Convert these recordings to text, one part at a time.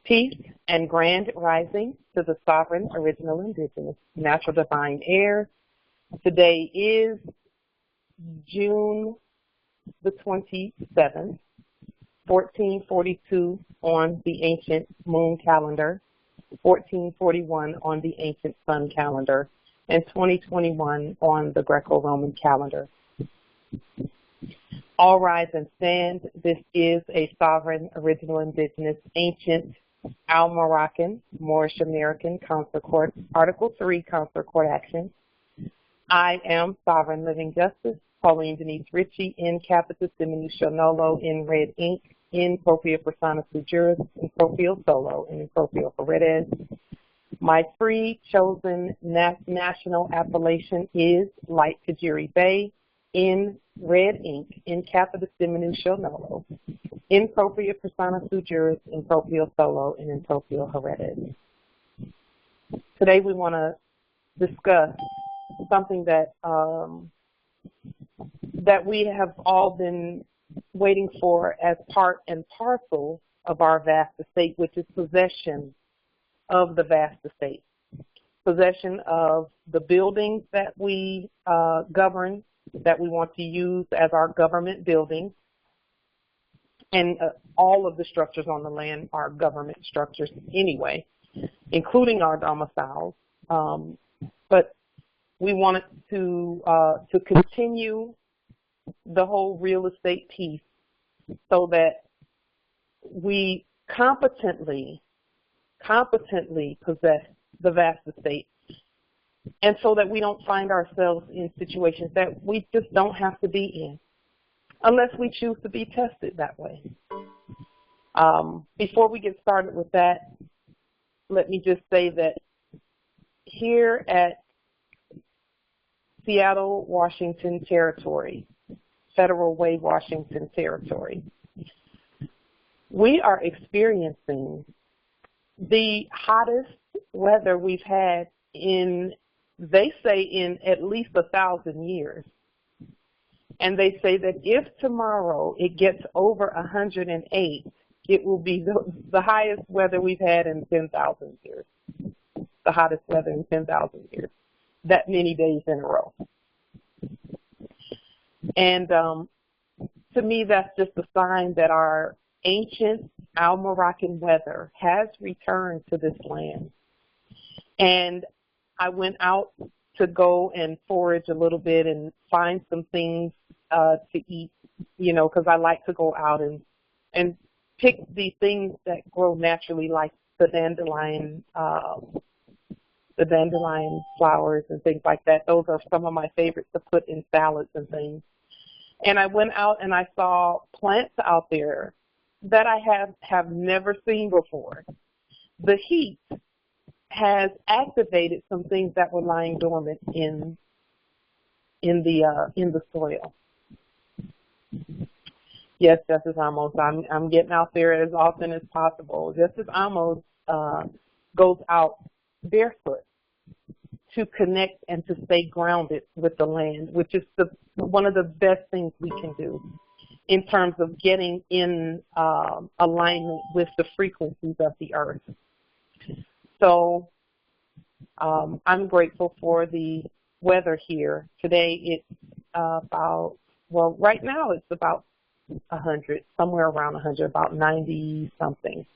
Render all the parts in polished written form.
Peace and grand rising to the sovereign, original, indigenous, natural divine heirs. Today is June the 27th, 1442 on the ancient moon calendar, 1441 on the ancient sun calendar, and 2021 on the Greco-Roman calendar. All rise and stand. This is a sovereign, original, indigenous, ancient, Al-Moroccan, Moorish American Council Court, Article 3 Council Court action. I am Sovereign Living Justice, Pauline Denise Ritchie, in capitis diminution nolo, in red ink, in propria persona sui juris, in proprio solo, and in proprio heredes. My free chosen national appellation is Light Kajiri Bay, in red ink, in capitis diminution nolo, in propria persona sui juris, in proprio solo, and in proprio heredes. Today we want to discuss something that that we have all been waiting for as part and parcel of our vast estate, which is possession of the vast estate, possession of the buildings that we govern, that we want to use as our government buildings, and all of the structures on the land are government structures anyway, including our domiciles. But we wanted to continue the whole real estate piece so that we competently possess the vast estate, and so that we don't find ourselves in situations that we just don't have to be in unless we choose to be tested that way. Before we get started with that, let me just say that here at Seattle, Washington Territory, Federal Way, Washington Territory, we are experiencing the hottest weather we've had in, they say, in at least 1,000 years. And they say that if tomorrow it gets over 108, it will be the highest weather we've had in 10,000 years, the hottest weather in 10,000 years, that many days in a row. And to me, that's just a sign that our ancient Al-Moroccan weather has returned to this land. And I went out to go and forage a little bit and find some things to eat, you know, because I like to go out and pick the things that grow naturally, like the dandelion flowers and things like that. Those are some of my favorites to put in salads and things. And I went out and I saw plants out there that I have never seen before. The heat has activated some things that were lying dormant in the soil. Yes, Justice Amos, I'm getting out there as often as possible. Justice Amos goes out barefoot to connect and to stay grounded with the land, which is one of the best things we can do in terms of getting in alignment with the frequencies of the earth. So I'm grateful for the weather here. Today it's about, well, right now it's about 100, somewhere around 100, about 90 something.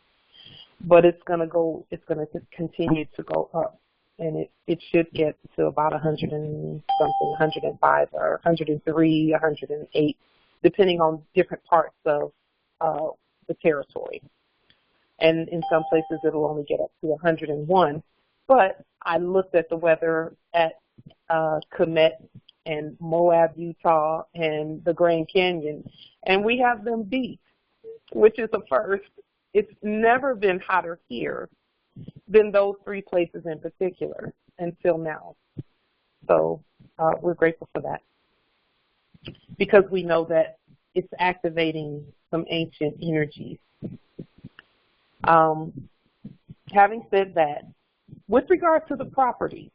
But it's going to continue to go up, and it should get to about 100 and something, 105 or 103, 108, depending on different parts of the territory. And in some places it'll only get up to 101. But I looked at the weather at Comet and Moab, Utah, and the Grand Canyon, and we have them beat, which is a first. It's never been hotter here than those three places in particular until now. So we're grateful for that, because we know that it's activating some ancient energies. Having said that, with regard to the property,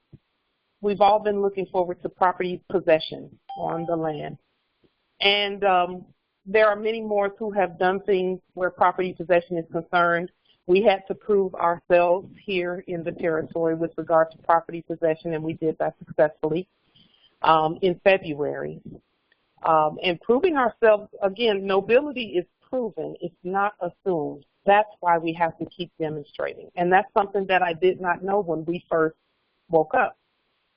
we've all been looking forward to property possession on the land. And there are many more who have done things where property possession is concerned We had to prove ourselves here in the territory with regard to property possession, and we did that successfully in February. And proving ourselves, again, nobility is proven. It's not assumed. That's why we have to keep demonstrating. And that's something that I did not know when we first woke up.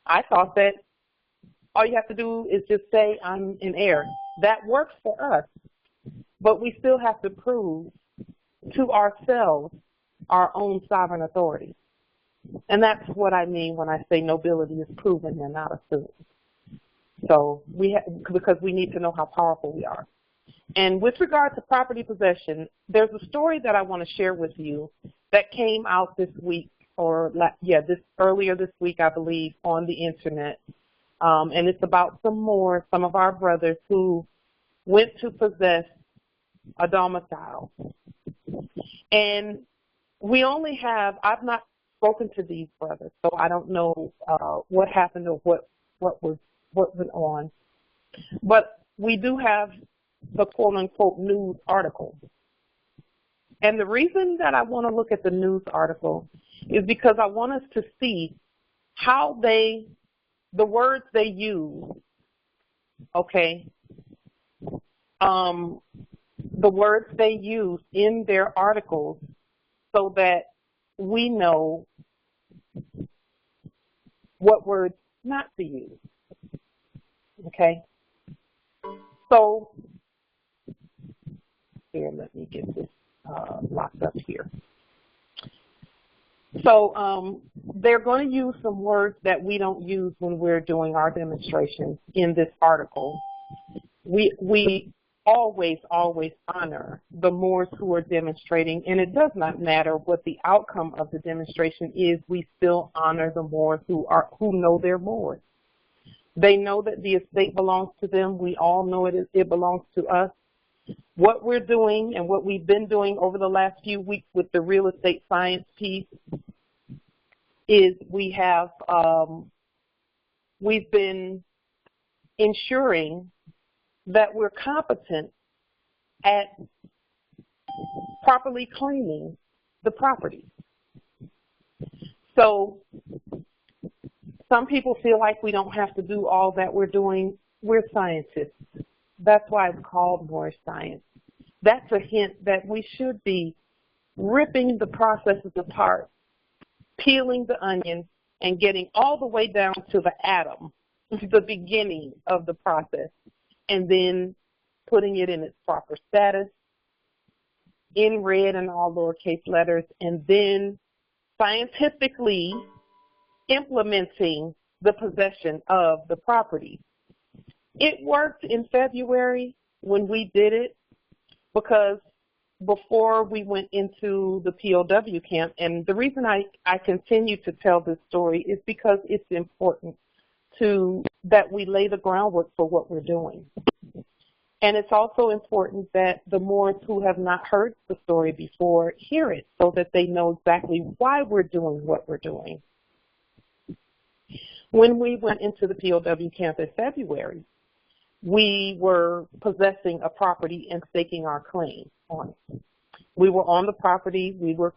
I thought that all you have to do is just say, I'm an heir. That works for us. But we still have to prove to ourselves our own sovereign authority. And that's what I mean when I say nobility is proven and not assumed. So because we need to know how powerful we are. And with regard to property possession, there's a story that I want to share with you that came out this week, earlier this week, I believe, on the internet. And it's about some of our brothers who went to possess a domicile. And I've not spoken to these brothers, so I don't know what happened or what went on. But we do have the quote-unquote news article. And the reason that I want to look at the news article is because I want us to see how the words they use, okay, the words they use in their articles so that we know what words not to use, okay? So, here, let me get this locked up here. So they're going to use some words that we don't use when we're doing our demonstrations in this article. We always honor the Moors who are demonstrating, and it does not matter what the outcome of the demonstration is, we still honor the Moors who know their Moors. They know that the estate belongs to them. We all know it belongs to us. What we're doing and what we've been doing over the last few weeks with the real estate science piece is we've been ensuring that we're competent at properly claiming the property. So some people feel like we don't have to do all that we're doing. We're scientists. That's why it's called moorishe science. That's a hint that we should be ripping the processes apart, peeling the onion, and getting all the way down to the atom, the beginning of the process, and then putting it in its proper status, in red and all lowercase letters, and then scientifically implementing the possession of the property. It worked in February when we did it because before we went into the POW camp, and the reason I continue to tell this story is because it's important that we lay the groundwork for what we're doing. And it's also important that the Moors who have not heard the story before hear it so that they know exactly why we're doing what we're doing. When we went into the POW camp in February, we were possessing a property and staking our claim on it. We were on the property. We were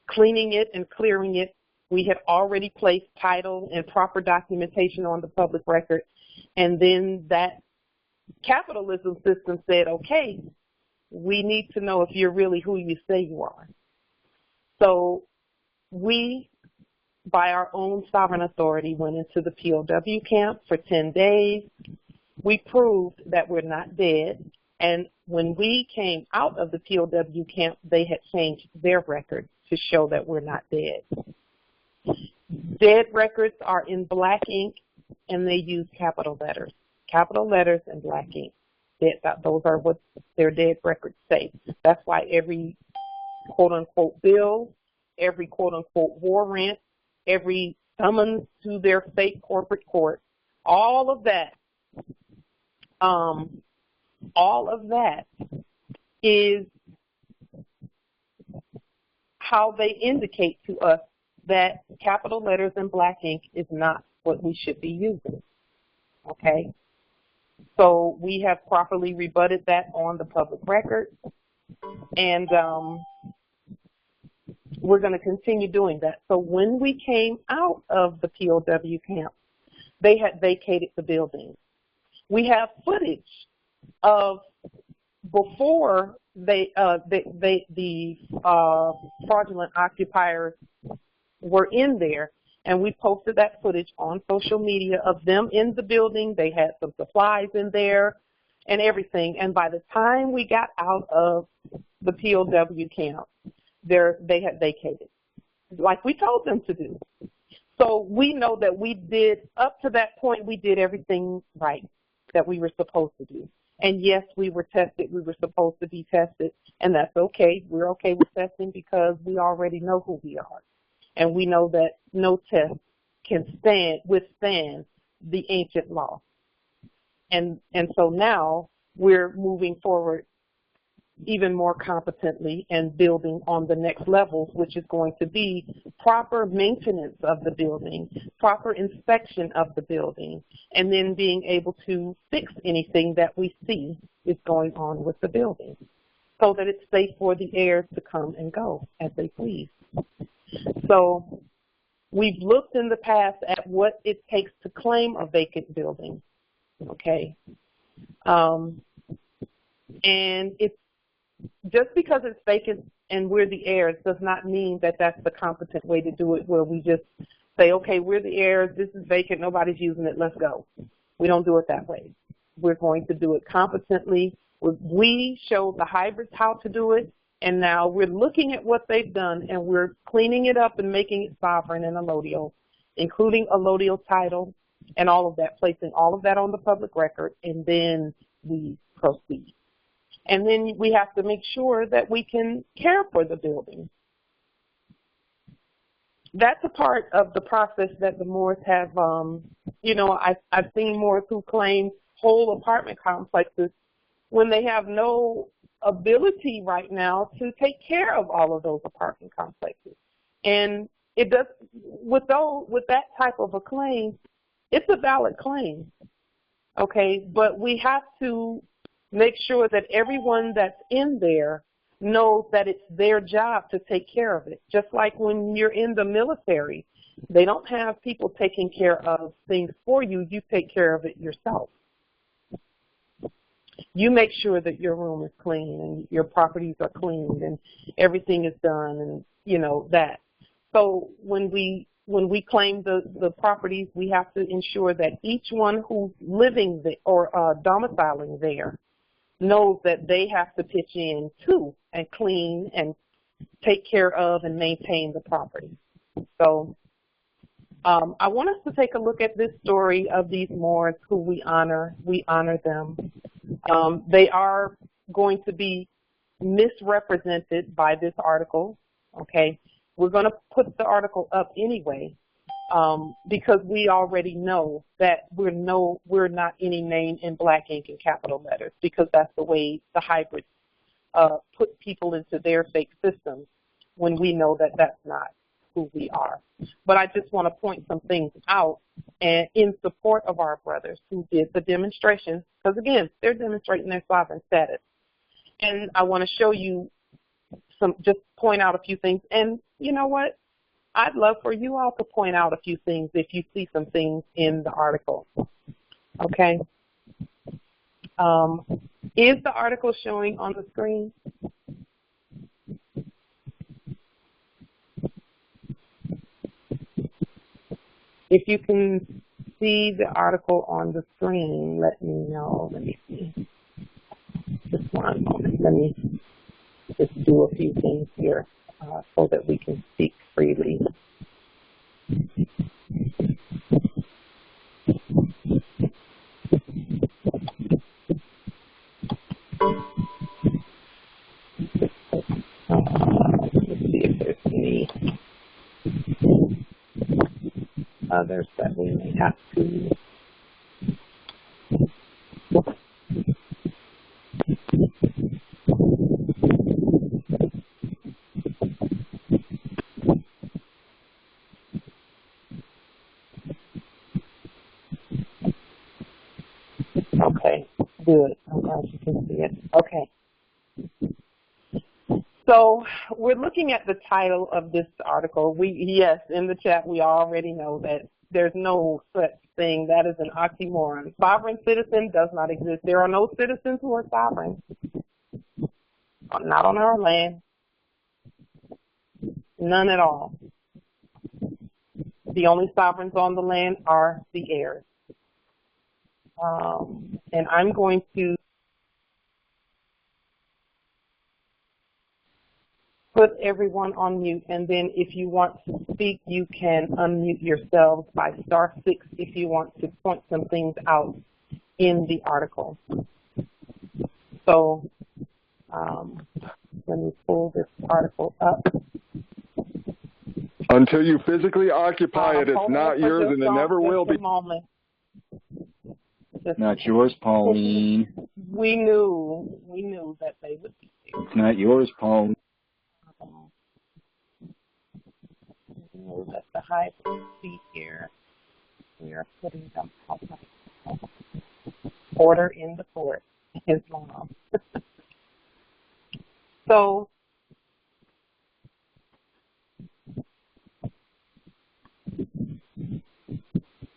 cleaning it and clearing it. We had already placed title and proper documentation on the public record. And then that capitalism system said, okay, we need to know if you're really who you say you are. So we, by our own sovereign authority, went into the POW camp for 10 days. We proved that we're not dead. And when we came out of the POW camp, they had changed their record to show that we're not dead. Dead records are in black ink, and they use capital letters. Capital letters and black ink. Those are what their dead records say. That's why every quote-unquote bill, every quote-unquote war rent, every summons to their state corporate court, all of that is how they indicate to us that capital letters and black ink is not what we should be using, okay? So we have properly rebutted that on the public record, and we're going to continue doing that. So when we came out of the POW camp, they had vacated the building. We have footage of before the fraudulent occupiers were in there, and we posted that footage on social media of them in the building. They had some supplies in there and everything. And by the time we got out of the POW camp, they had vacated, like we told them to do. So we know that we did, up to that point, we did everything right that we were supposed to do. And yes, we were tested. We were supposed to be tested, and that's okay. We're okay with testing because we already know who we are. And we know that no test can withstand the ancient law. And so now we're moving forward even more competently and building on the next levels, which is going to be proper maintenance of the building, proper inspection of the building, and then being able to fix anything that we see is going on with the building so that it's safe for the heirs to come and go as they please. So we've looked in the past at what it takes to claim a vacant building, okay? And it's just because it's vacant and we're the heirs does not mean that that's the competent way to do it, where we just say, okay, we're the heirs, this is vacant, nobody's using it, let's go. We don't do it that way. We're going to do it competently. We showed the hybrids how to do it, and now we're looking at what they've done, and we're cleaning it up and making it sovereign and allodial, including allodial title and all of that, placing all of that on the public record, and then we proceed. And then we have to make sure that we can care for the building. That's a part of the process that the Moors have, you know, I've seen Moors who claim whole apartment complexes when they have no ability right now to take care of all of those apartment complexes. And it does, with that type of a claim, it's a valid claim, okay? But we have to make sure that everyone that's in there knows that it's their job to take care of it. Just like when you're in the military, they don't have people taking care of things for you. You take care of it yourself. You make sure that your room is clean and your properties are cleaned and everything is done, and you know that. So when we claim the properties, we have to ensure that each one who's living there or domiciling there knows that they have to pitch in too and clean and take care of and maintain the property. So I want us to take a look at this story of these Moors who we honor. We honor them. They are going to be misrepresented by this article, okay? We're going to put the article up anyway because we already know that we're not any name in black ink and capital letters, because that's the way the hybrids put people into their fake systems when we know that that's not who we are. But I just want to point some things out and in support of our brothers who did the demonstration, because again, they're demonstrating their sovereign status. And I want to show you just point out a few things. And you know what? I'd love for you all to point out a few things if you see some things in the article. Okay? Is the article showing on the screen? If you can see the article on the screen, let me know. Let me see. Just one moment. Let me just do a few things here so that we can speak freely. Let's see if there's any others that we may have to. Okay, good. I'm glad you can see it. Okay. So we're looking at the title of this article. Yes, in the chat we already know that there's no such thing. That is an oxymoron. Sovereign citizen does not exist. There are no citizens who are sovereign. Not on our land. None at all. The only sovereigns on the land are the heirs. And I'm going to put everyone on mute, and then if you want to speak, you can unmute yourselves by *6 if you want to point some things out in the article. So let me pull this article up. Until you physically occupy it, it's not yours, and it never will be. Not yours, Pauline. We knew that they would be there. It's not yours, Pauline. Let the high be here. We are putting them out. Order in the court. Islam. So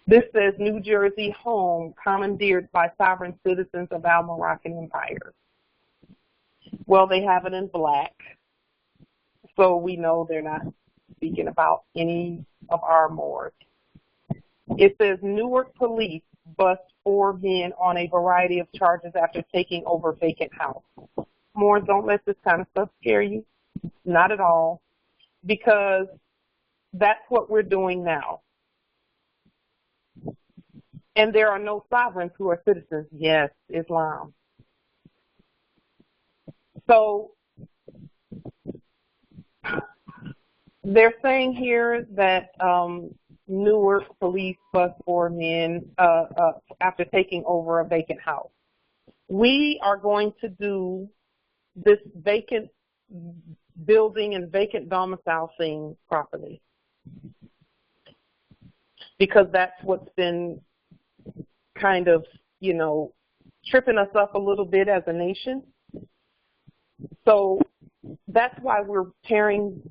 this says New Jersey home commandeered by sovereign citizens of Al-Moroccan Empire. Well, they have it in black, so we know they're not speaking about any of our Moors. It says Newark police bust 4 men on a variety of charges after taking over vacant house. Moors, don't let this kind of stuff scare you. Not at all, because that's what we're doing now. And there are no sovereigns who are citizens. Yes, Islam. So they're saying here that Newark police bust 4 men after taking over a vacant house. We are going to do this vacant building and vacant domicile thing properly, because that's what's been kind of, you know, tripping us up a little bit as a nation. So that's why we're tearing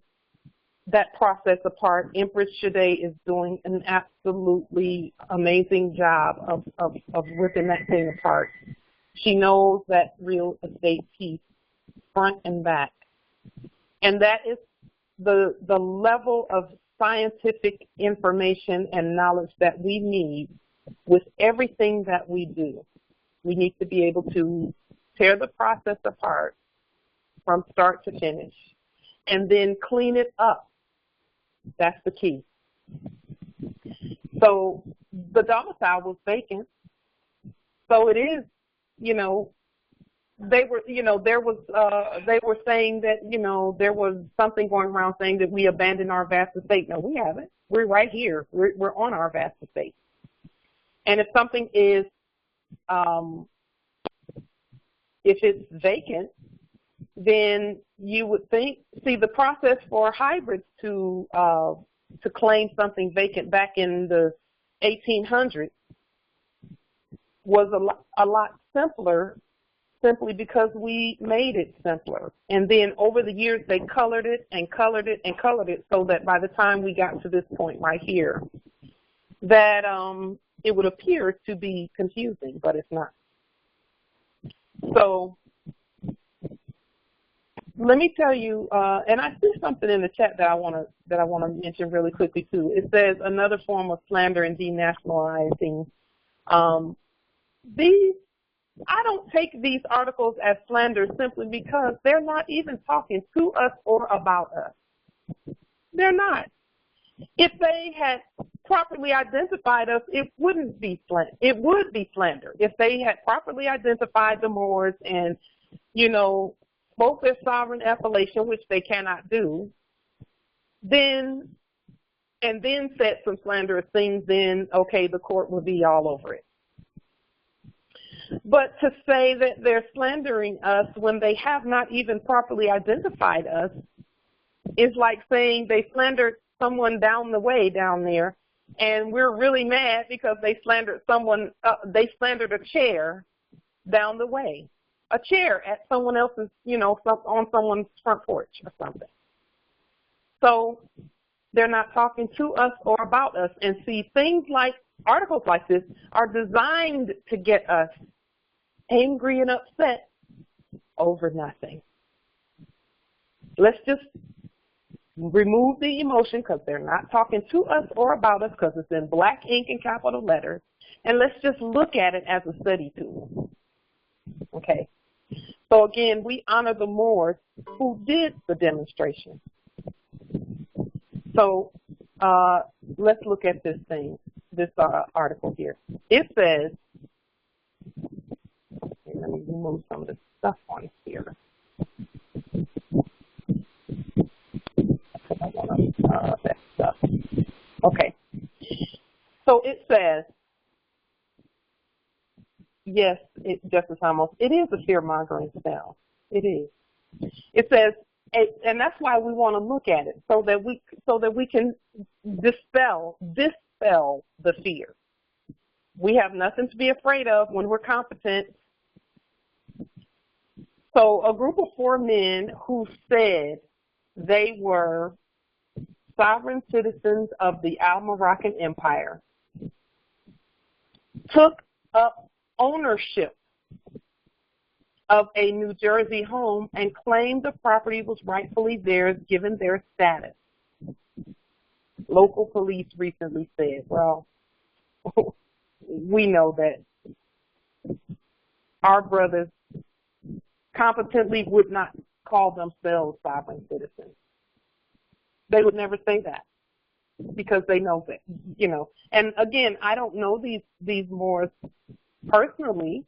that process apart. Empress Shade is doing an absolutely amazing job of ripping that thing apart. She knows that real estate piece front and back. And that is the level of scientific information and knowledge that we need with everything that we do. We need to be able to tear the process apart from start to finish and then clean it up. That's the key. So the domicile was vacant. So it is, you know, they were, you know, there was, they were saying that, you know, there was something going around saying that we abandoned our vast estate. No, we haven't. We're right here. We're on our vast estate. And if something is, if it's vacant, then you would think, see, the process for hybrids to claim something vacant back in the 1800s was a lot simpler, simply because we made it simpler. And then over the years, they colored it and colored it and colored it so that by the time we got to this point right here, that it would appear to be confusing, but it's not. So let me tell you, and I see something in the chat that I want to mention really quickly too. It says another form of slander and denationalizing. I don't take these articles as slander simply because they're not even talking to us or about us. They're not. If they had properly identified us, it wouldn't be slander. It would be slander if they had properly identified the Moors and, you know, spoke their sovereign appellation, which they cannot do, then said some slanderous things, then, okay, the court would be all over it. But to say that they're slandering us when they have not even properly identified us is like saying they slandered someone down the way down there, and we're really mad because they slandered someone, they slandered a chair down the way. a chair at someone else's, on someone's front porch or something. So they're not talking to us or about us. And see, things like articles like this are designed to get us angry and upset over nothing. Let's just remove the emotion because they're not talking to us or about us because it's in black ink and capital letters. And let's just look at it as a study tool. Okay. So again, we honor the Moors who did the demonstration. So let's look at this article here. It says, okay, let me remove some of the stuff on here. That stuff. Okay. So it says, yes, Justice Amos, it is a fear-mongering spell. It is. It says, and that's why we want to look at it so that we can dispel the fear. We have nothing to be afraid of when we're competent. So a group of 4 men who said they were sovereign citizens of the Al-Moroccan Empire took up ownership of a New Jersey home and claimed the property was rightfully theirs given their status. Local police recently said, well, we know that our brothers competently would not call themselves sovereign citizens. They would never say that because they know that, And again, I don't know these Moors personally,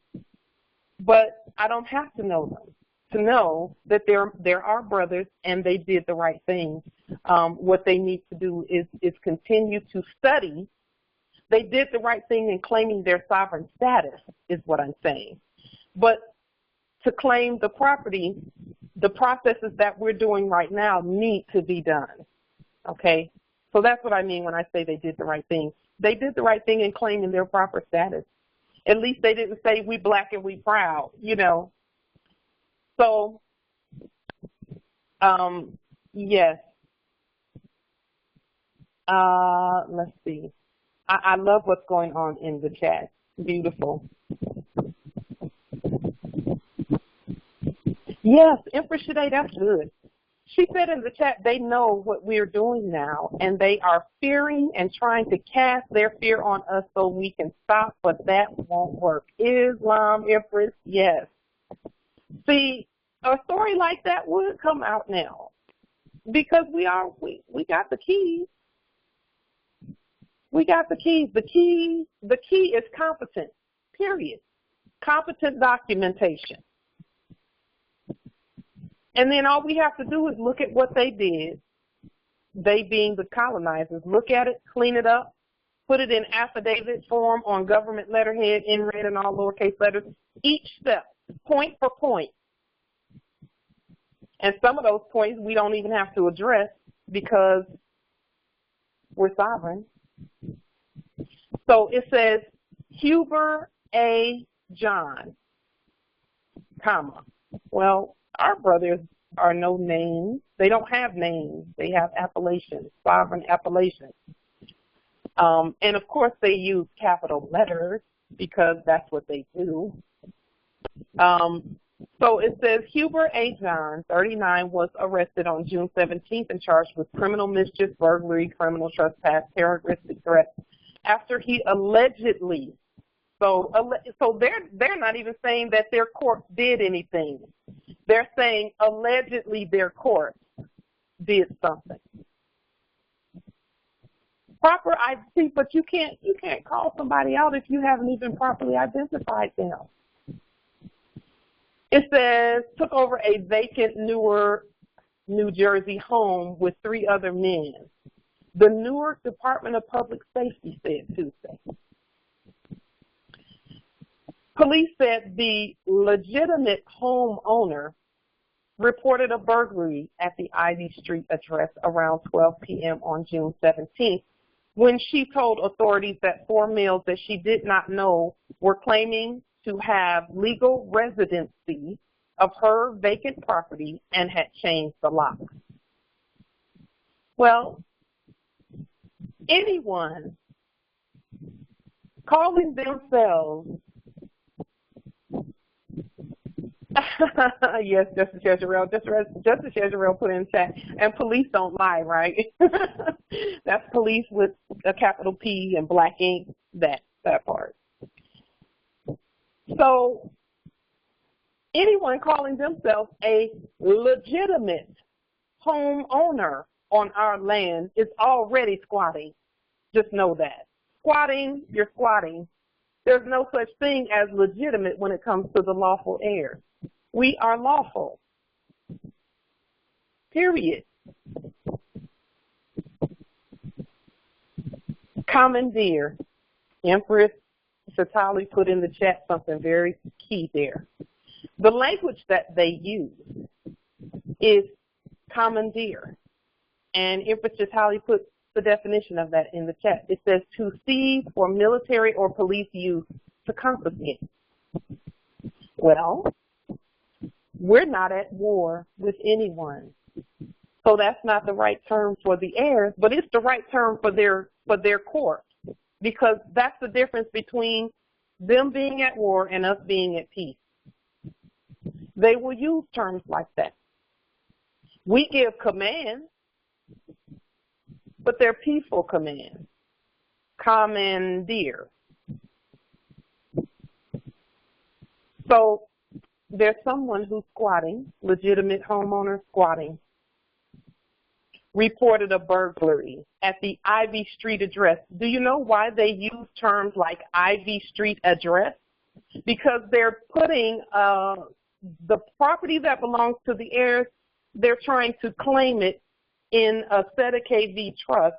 but I don't have to know them to know that they're our brothers and they did the right thing. What they need to do is continue to study. They did the right thing in claiming their sovereign status is what I'm saying. But to claim the property, the processes that we're doing right now need to be done, okay? So that's what I mean when I say they did the right thing. They did the right thing in claiming their proper status. At least they didn't say we black and we proud, So, yes. Let's see. I love what's going on in the chat. Beautiful. Yes, Empress Shade, that's good. She said in the chat they know what we're doing now, and they are fearing and trying to cast their fear on us so we can stop, but that won't work. Islam, Empress, yes. See, a story like that would come out now because we got the keys. We got the keys. The key is competent, period. Competent documentation. And then all we have to do is look at what they did, they being the colonizers. Look at it, clean it up, put it in affidavit form on government letterhead, in red and all lowercase letters, each step, point for point. And some of those points we don't even have to address because we're sovereign. So it says, Huber A. John, comma. Well, our brothers are no names. They don't have names. They have appellations, sovereign appellations. And, of course, they use capital letters because that's what they do. So it says Huber A. John, 39, was arrested on June 17th and charged with criminal mischief, burglary, criminal trespass, terroristic threat after he allegedly, so they're not even saying that their court did anything. They're saying allegedly their court did something. Proper identity, but you can't call somebody out if you haven't even properly identified them. It says, took over a vacant Newark, New Jersey home with 3 other men. The Newark Department of Public Safety said Tuesday. Police said the legitimate homeowner reported a burglary at the Ivy Street address around 12 p.m. on June 17th when she told authorities that 4 males that she did not know were claiming to have legal residency of her vacant property and had changed the lock. Well, anyone calling themselves yes, Justice Jezreel. Justice Jezreel put in chat, and police don't lie, right? That's police with a capital P and black ink, that part. So anyone calling themselves a legitimate homeowner on our land is already squatting. Just know that. Squatting, you're squatting. There's no such thing as legitimate when it comes to the lawful heirs. We are lawful. Period. Commandeer. Empress Satali put in the chat something very key there. The language that they use is commandeer. And Empress Satali put the definition of that in the chat. It says to seize for military or police use, to confiscate. Well, we're not at war with anyone. So that's not the right term for the heirs, but it's the right term for their court, because that's the difference between them being at war and us being at peace. They will use terms like that. We give commands, but they're peaceful commands. Commandeer. So there's someone who's squatting, legitimate homeowner squatting, reported a burglary at the Ivy Street address. Do you know why they use terms like Ivy Street address? Because they're putting the property that belongs to the heirs, they're trying to claim it in a esstate KV trust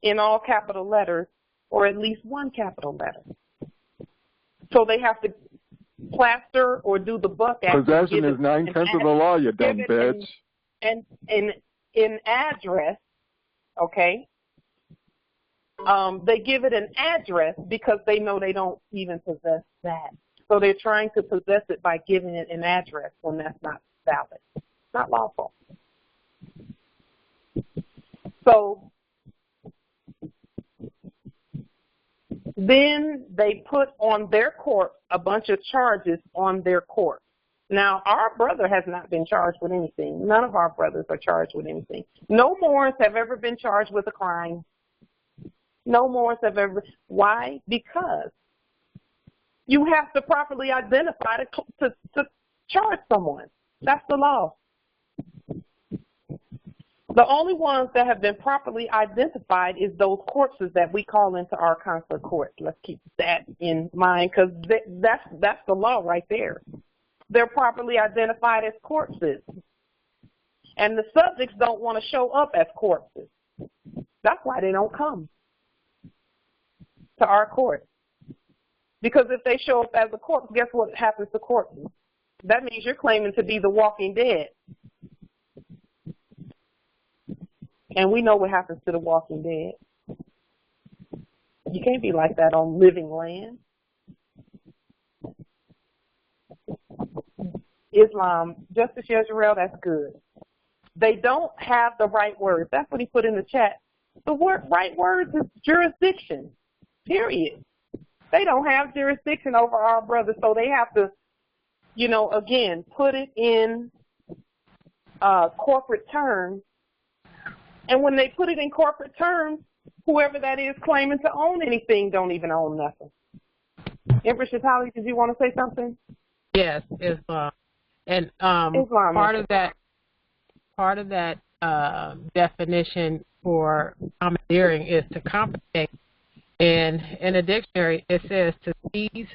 in all capital letters, or at least one capital letter. So they have to plaster or do the buck act. Possession is 9/10 of the law, you dumb bitch. And in address, okay, they give it an address because they know they don't even possess that. So they're trying to possess it by giving it an address when that's not valid. It's not lawful. So then they put on their court a bunch of charges on their court. Now, our brother has not been charged with anything. None of our brothers are charged with anything. No Moors have ever been charged with a crime. No Moors have ever. Why? Because you have to properly identify to charge someone. That's the law. The only ones that have been properly identified is those corpses that we call into our consular court. Let's keep that in mind, because that's the law right there. They're properly identified as corpses. And the subjects don't want to show up as corpses. That's why they don't come to our court. Because if they show up as a corpse, guess what happens to corpses? That means you're claiming to be the walking dead. And we know what happens to the walking dead. You can't be like that on living land. Islam, Justice Jezreel, that's good. They don't have the right words. That's what he put in the chat. The right words is jurisdiction, period. They don't have jurisdiction over our brothers, so they have to, again, put it in corporate terms. And when they put it in corporate terms, whoever that is claiming to own anything don't even own nothing. Empress Shatali, did you want to say something? Yes, Islam. And Islam, part of that definition for commandeering is to compensate. And in a dictionary, it says to seize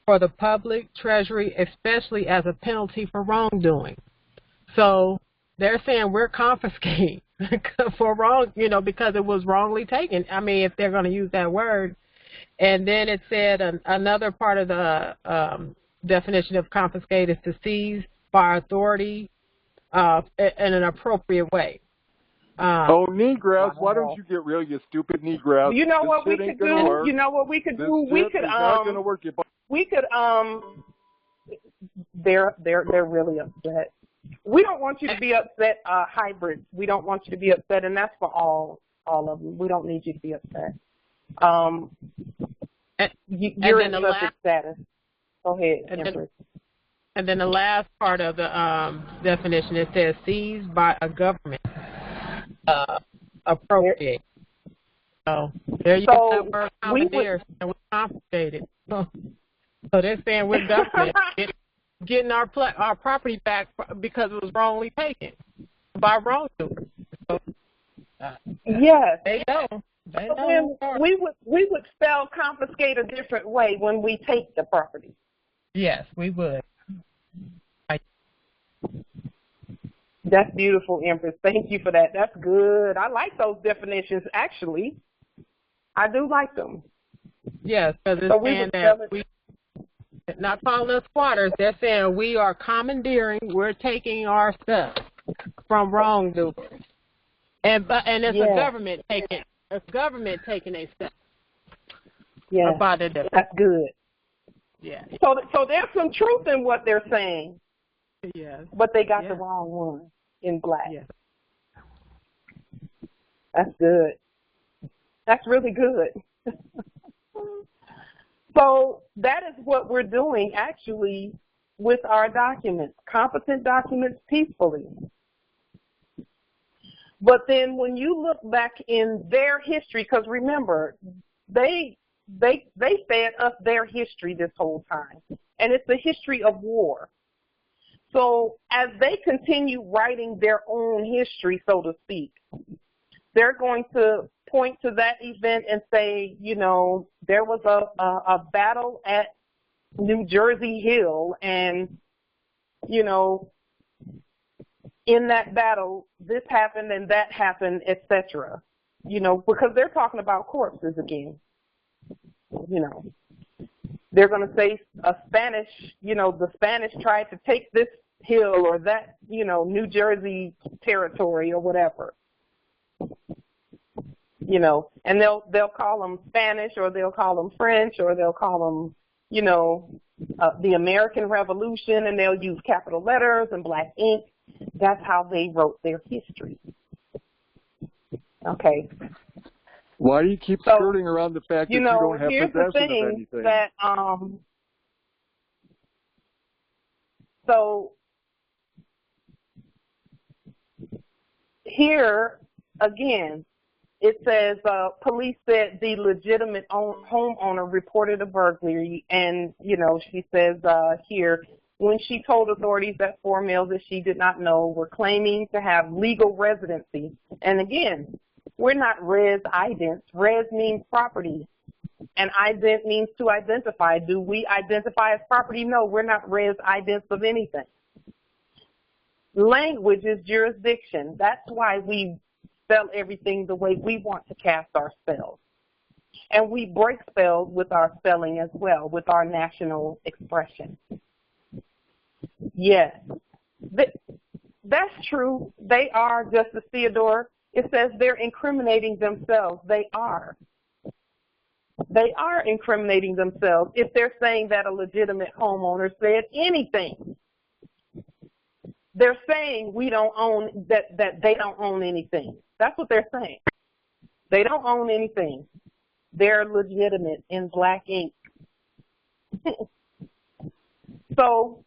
for the public treasury, especially as a penalty for wrongdoing. So they're saying we're confiscating for wrong, because it was wrongly taken. I mean, if they're going to use that word. And then it said another part of the definition of confiscate is to seize by authority in an appropriate way. Negroes, why don't you get real, you stupid Negroes? You know what we could do? You know what we could do? We could not going to work. we could they're really upset. We don't want you to be upset, hybrids. We don't want you to be upset, and that's for all of them. We don't need you to be upset. You're in subject status. Go ahead, Empress. And then the last part of the definition, it says seized by a government, appropriate. So there you go. That word commandeer, and we complicated. So they're saying we're government getting our property back because it was wrongly taken by wrongdoers. So, yes. They know. We would spell confiscate a different way when we take the property. Yes, we would. That's beautiful, Empress. Thank you for that. That's good. I like those definitions, actually. I do like them. Yes, because it's saying that we not calling us squatters. They're saying we are commandeering. We're taking our stuff from wrongdoers, and it's a government taking. A government taking a step. Yeah, that's good. Yeah. So there's some truth in what they're saying. Yes. But they got the wrong one in black. Yes. That's good. That's really good. So that is what we're doing actually with our documents, competent documents peacefully. But then when you look back in their history, because remember, they fed us their history this whole time, and it's the history of war. So as they continue writing their own history, so to speak, they're going to point to that event and say, you know, there was a battle at New Jersey Hill, and, you know, in that battle, this happened and that happened, etc. You know, because they're talking about corpses again. You know, they're going to say a Spanish, you know, the Spanish tried to take this hill or that, you know, New Jersey territory or whatever. You know, and they'll call them Spanish, or they'll call them French, or they'll call them, you know, the American Revolution, and they'll use capital letters and black ink. That's how they wrote their history. Okay. Why do you keep skirting around the fact that you don't have possession of anything? That, so here again, it says police said the legitimate homeowner reported a burglary, and you know, she says here, when she told authorities that 4 males that she did not know were claiming to have legal residency. And again, we're not res ident. Res means property, and ident means to identify. Do we identify as property? No, we're not res idents of anything. Language is jurisdiction. That's why we spell everything the way we want to cast our spells. And we break spells with our spelling as well, with our national expression. Yes, that's true. They are, Justice Theodore. It says they're incriminating themselves. They are. They are incriminating themselves if they're saying that a legitimate homeowner said anything. They're saying we don't own, that they don't own anything. That's what they're saying. They don't own anything. They're legitimate in black ink. So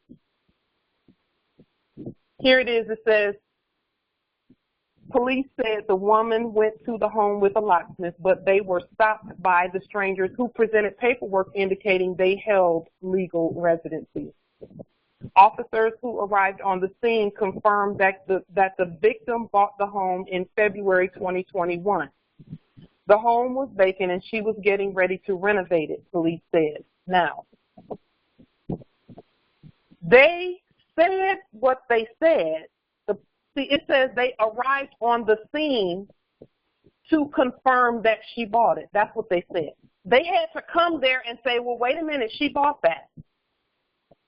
here it is. It says, police said the woman went to the home with a locksmith, but they were stopped by the strangers who presented paperwork indicating they held legal residency. Officers who arrived on the scene confirmed that the victim bought the home in February 2021. The home was vacant and she was getting ready to renovate it, police said. Now, they said what they said. See, it says they arrived on the scene to confirm that she bought it. That's what they said. They had to come there and say, well, wait a minute, she bought that.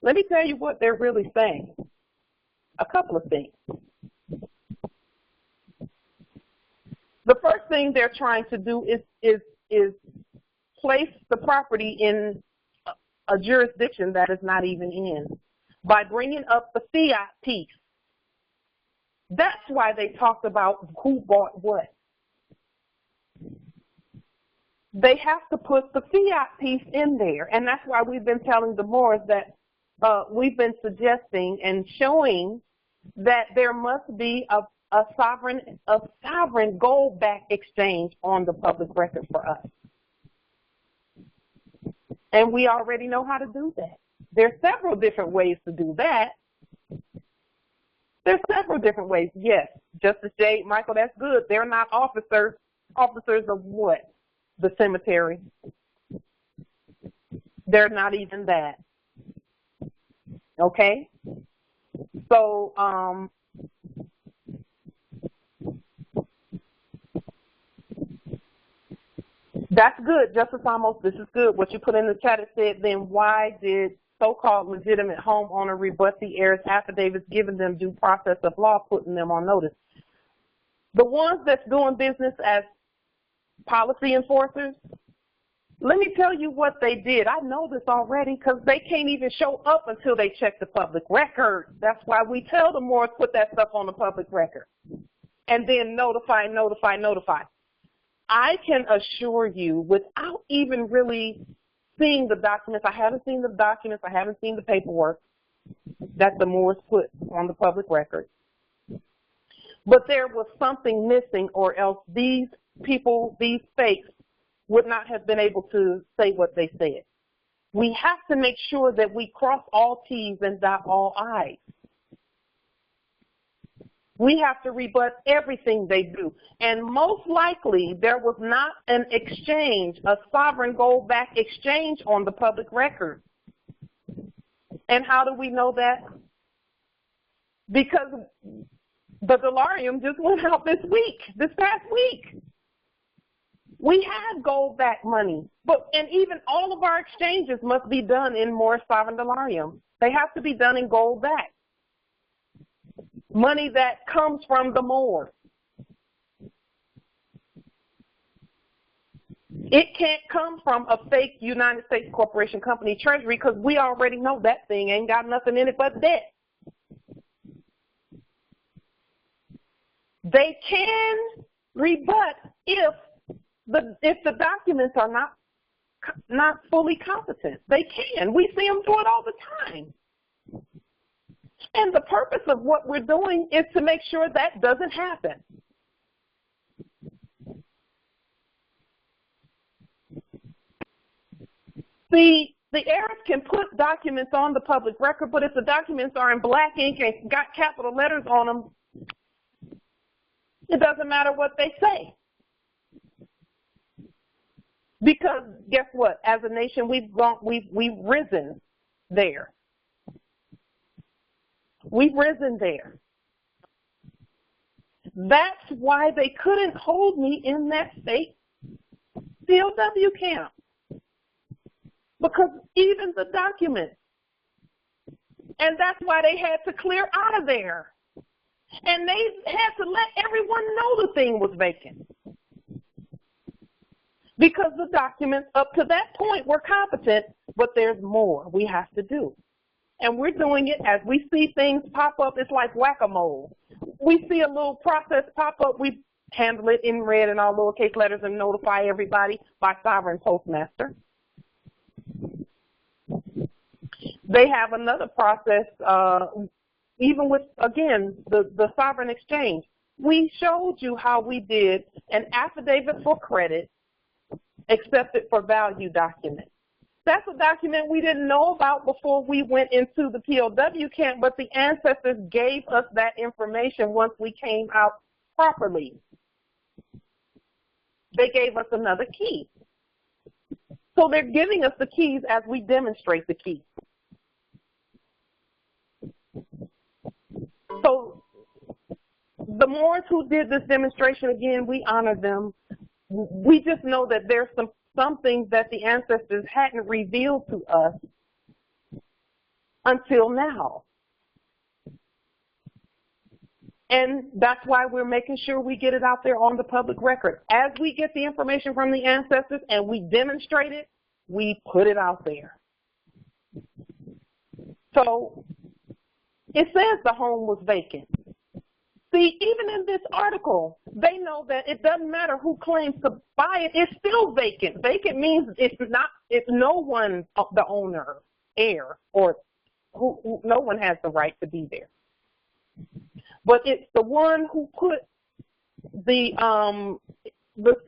Let me tell you what they're really saying. A couple of things. The first thing they're trying to do is place the property in a jurisdiction that is not even in. By bringing up the fiat piece. That's why they talked about who bought what. They have to put the fiat piece in there, and that's why we've been telling the Moors that we've been suggesting and showing that there must be a sovereign gold-backed exchange on the public record for us. And we already know how to do that. There's several different ways to do that. There's several different ways, yes. Justice J. Michael, that's good. They're not officers. Officers of what? The cemetery. They're not even that. Okay? So, that's good, Justice Amos. This is good. What you put in the chat, it said, then why did so-called legitimate homeowner rebut the heirs' affidavits giving them due process of law, putting them on notice? The ones that's doing business as policy enforcers, let me tell you what they did. I know this already because they can't even show up until they check the public record. That's why we tell the Moors put that stuff on the public record and then notify. I can assure you, without even really seeing the documents, I haven't seen the documents, I haven't seen the paperwork that the Moors put on the public record. But there was something missing, or else these people, these fakes, would not have been able to say what they said. We have to make sure that we cross all T's and dot all I's. We have to rebut everything they do. And most likely, there was not an exchange, a sovereign gold-backed exchange on the public record. And how do we know that? Because the Delarium just went out this past week. We have gold-backed money, and even all of our exchanges must be done in Moorish sovereign Delarium. They have to be done in gold-backed. Money that comes from the Moors. It can't come from a fake United States Corporation Company Treasury because we already know that thing ain't got nothing in it but debt. They can rebut if the documents are not fully competent. They can. We see them do it all the time. And the purpose of what we're doing is to make sure that doesn't happen. The heirs can put documents on the public record, but if the documents are in black ink and got capital letters on them, it doesn't matter what they say. Because guess what? As a nation, we've risen there. We've risen there. That's why they couldn't hold me in that state POW camp. Because even the documents. And that's why they had to clear out of there. And they had to let everyone know the thing was vacant. Because the documents up to that point were competent, but there's more we have to do. And we're doing it as we see things pop up. It's like whack-a-mole. We see a little process pop up. We handle it in red in our lowercase letters and notify everybody by sovereign postmaster. They have another process, even with, again, the sovereign exchange. We showed you how we did an affidavit for credit, accepted for value document. That's a document we didn't know about before we went into the POW camp, but the ancestors gave us that information once we came out properly. They gave us another key. So they're giving us the keys as we demonstrate the key. So the Moors who did this demonstration, again, we honor them. We just know that there's some things that the ancestors hadn't revealed to us until now. And that's why we're making sure we get it out there on the public record. As we get the information from the ancestors and we demonstrate it, we put it out there. So it says the home was vacant. See, even in this article, they know that it doesn't matter who claims to buy it, it's still vacant. Vacant means it's no one, the owner, heir, or who no one has the right to be there. But it's the one who put the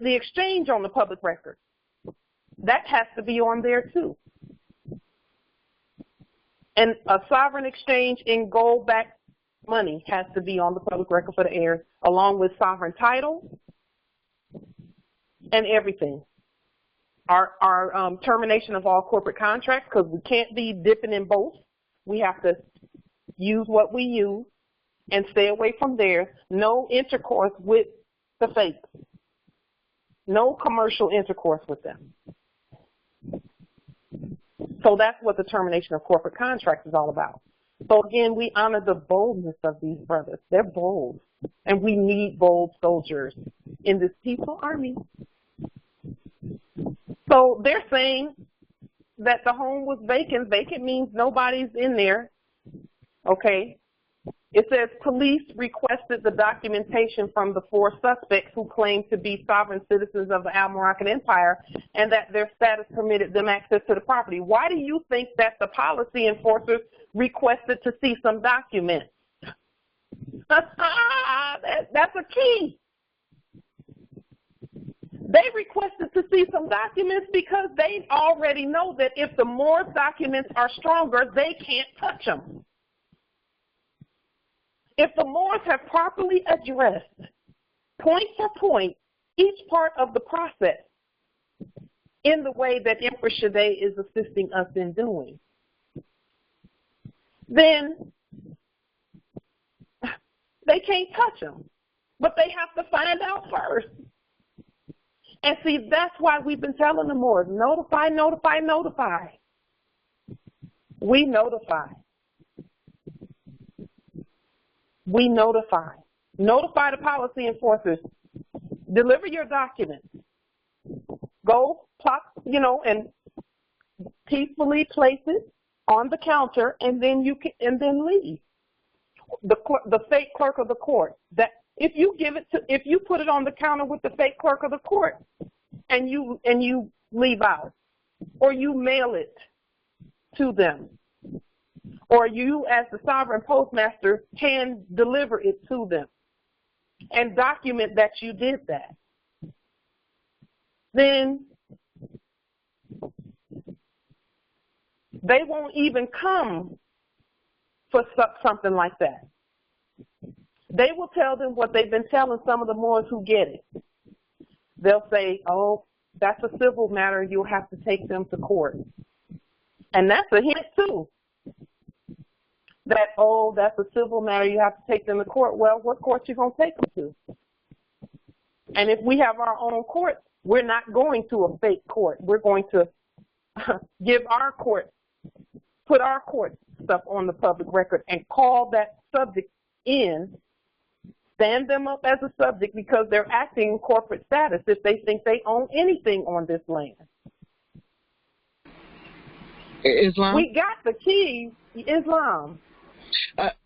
exchange on the public record. That has to be on there too. And a sovereign exchange in gold-backed money has to be on the public record for the heirs, along with sovereign title and everything. Our termination of all corporate contracts, because we can't be dipping in both. We have to use what we use and stay away from theirs. No intercourse with the fakes. No commercial intercourse with them. So that's what the termination of corporate contracts is all about. So again, we honor the boldness of these brothers. They're bold. And we need bold soldiers in this peaceful army. So they're saying that the home was vacant. Vacant means nobody's in there. Okay. It says police requested the documentation from the 4 suspects who claimed to be sovereign citizens of the Almoroccan Empire and that their status permitted them access to the property. Why do you think that the policy enforcers requested to see some documents? That's a key. They requested to see some documents because they already know that if the Moors documents are stronger, they can't touch them. If the Moors have properly addressed, point for point, each part of the process in the way that Empress Shaddai is assisting us in doing, then they can't touch them. But they have to find out first. And see, that's why we've been telling the Moors, notify, notify, notify. We notify. We notify. Notify the policy enforcers. Deliver your documents. Go, plot, and peacefully place it on the counter, and then leave. The fake clerk of the court. That if you put it on the counter with the fake clerk of the court, and you leave out, or you mail it to them, or you as the sovereign postmaster can deliver it to them and document that you did that, then they won't even come for something like that. They will tell them what they've been telling some of the Moors who get it. They'll say, oh, that's a civil matter. You'll have to take them to court. And that's a hint, too. That, oh, that's a civil matter. You have to take them to court. Well, what court you going to take them to? And if we have our own court, we're not going to a fake court. We're going to give our court, put our court stuff on the public record and call that subject in, stand them up as a subject because they're acting in corporate status if they think they own anything on this land. Islam? We got the keys, Islam.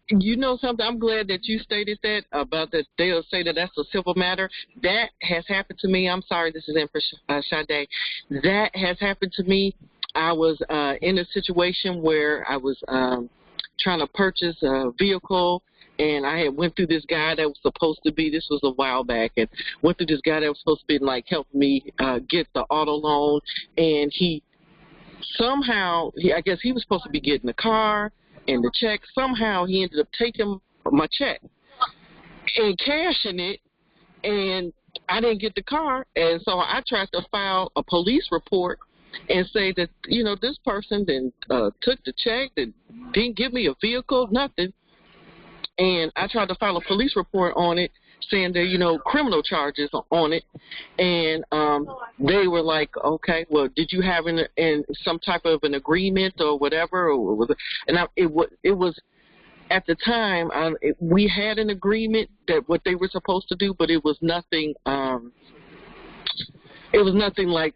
You know something? I'm glad that you stated that about that. They'll say that that's a civil matter. That has happened to me. I'm sorry, this is Empress Shaddai. That has happened to me. I was in a situation where I was trying to purchase a vehicle, and I had went through this guy that was supposed to be, this was a while back, and went through this guy that was supposed to be like help me get the auto loan, and he somehow, I guess he was supposed to be getting the car and the check. Somehow he ended up taking my check and cashing it, and I didn't get the car, and so I tried to file a police report and say that, you know, this person then took the check, that didn't give me a vehicle, nothing. And I tried to file a police report on it, saying there, you know, criminal charges on it. And they were like, okay, well, did you have in some type of an agreement or whatever? Or was it? And it was at the time we had an agreement that what they were supposed to do, but it was nothing. It was nothing like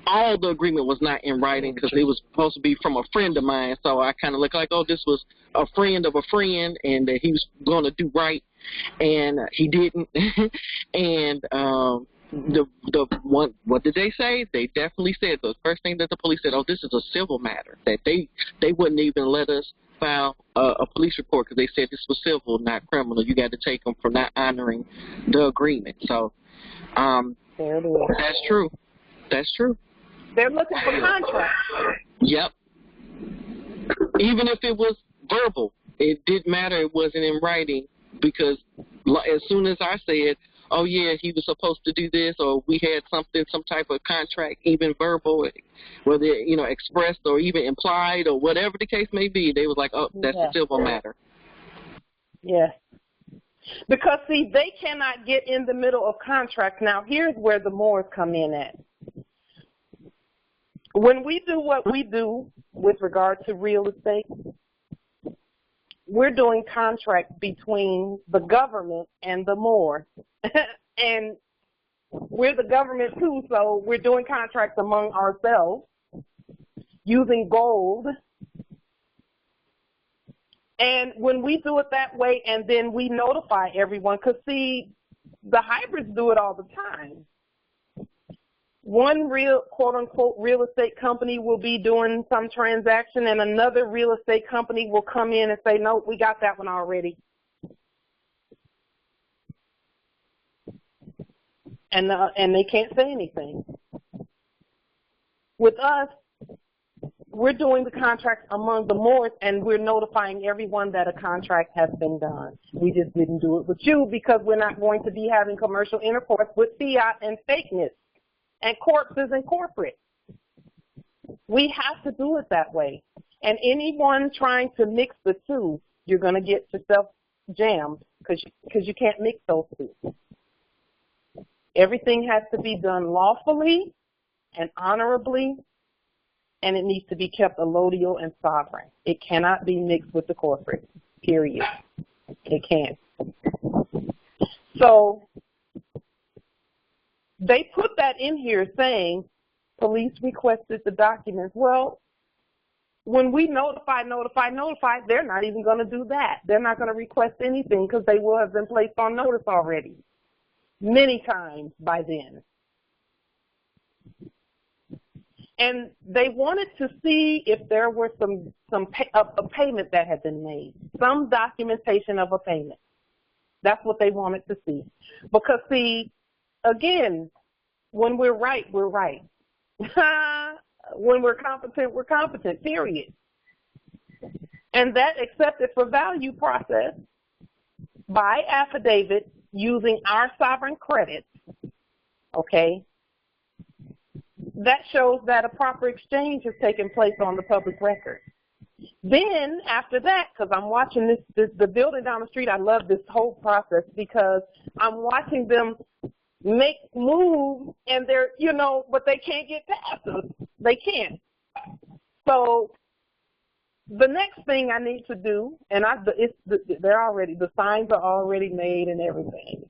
all the agreement was not in writing because it was supposed to be from a friend of mine. So I kind of looked like, oh, this was a friend of a friend, and that he was going to do right, and he didn't. And the one, what did they say? They definitely said the first thing that the police said, oh, this is a civil matter, that they wouldn't even let us file a police report because they said this was civil, not criminal. You got to take them for not honoring the agreement. So there it is. That's true. That's true. They're looking for contracts. Yep. Even if it was verbal, it didn't matter. It wasn't in writing because as soon as I said, oh, yeah, he was supposed to do this, or we had something, some type of contract, even verbal, whether, you know, expressed or even implied or whatever the case may be, they was like, oh, that's a civil matter. Yes. Because, see, they cannot get in the middle of contracts. Now, here's where the Moors come in at. When we do what we do with regard to real estate, we're doing contracts between the government and the Moors. And we're the government too, so we're doing contracts among ourselves using gold. And when we do it that way and then we notify everyone, because see, the hybrids do it all the time. One real, quote-unquote, real estate company will be doing some transaction and another real estate company will come in and say, no, we got that one already. And they can't say anything. With us, we're doing the contracts among the Moors and we're notifying everyone that a contract has been done. We just didn't do it with you because we're not going to be having commercial intercourse with fiat and fakeness and corpses and corporate. We have to do it that way. And anyone trying to mix the two, you're going to get yourself jammed because you can't mix those two. Everything has to be done lawfully and honorably, and it needs to be kept allodial and sovereign. It cannot be mixed with the corporate, period. It can't. So they put that in here saying police requested the documents. Well, when we notify, they're not even going to do that. They're not going to request anything because they will have been placed on notice already many times by then. And they wanted to see if there were a payment that had been made, some documentation of a payment. That's what they wanted to see. Because, see, again, when we're right, we're right. When we're competent, period. And that accepted for value process by affidavit using our sovereign credits, okay, that shows that a proper exchange has taken place on the public record. Then, after that, because I'm watching the building down the street, I love this whole process because I'm watching them make moves, and they're, you know, but they can't get past us. They can't. So the next thing I need to do, and the signs are already made and everything.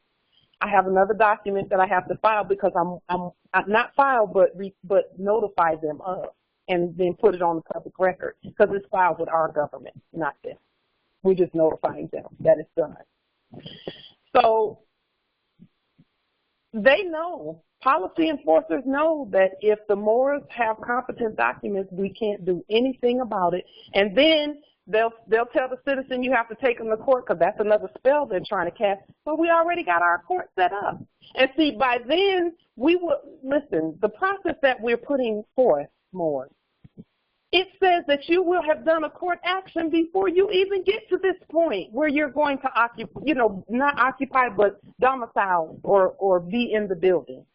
I have another document that I have to file because I'm not file, but notify them of, and then put it on the public record because it's filed with our government, not them. We're just notifying them that it's done. So they know, policy enforcers know that if the Moors have competent documents, we can't do anything about it. And then they'll tell the citizen you have to take them to court because that's another spell they're trying to cast. But we already got our court set up. And see, by then, listen, the process that we're putting forth, Moors, it says that you will have done a court action before you even get to this point where you're going to occupy, you know, not occupy, but domicile or be in the building.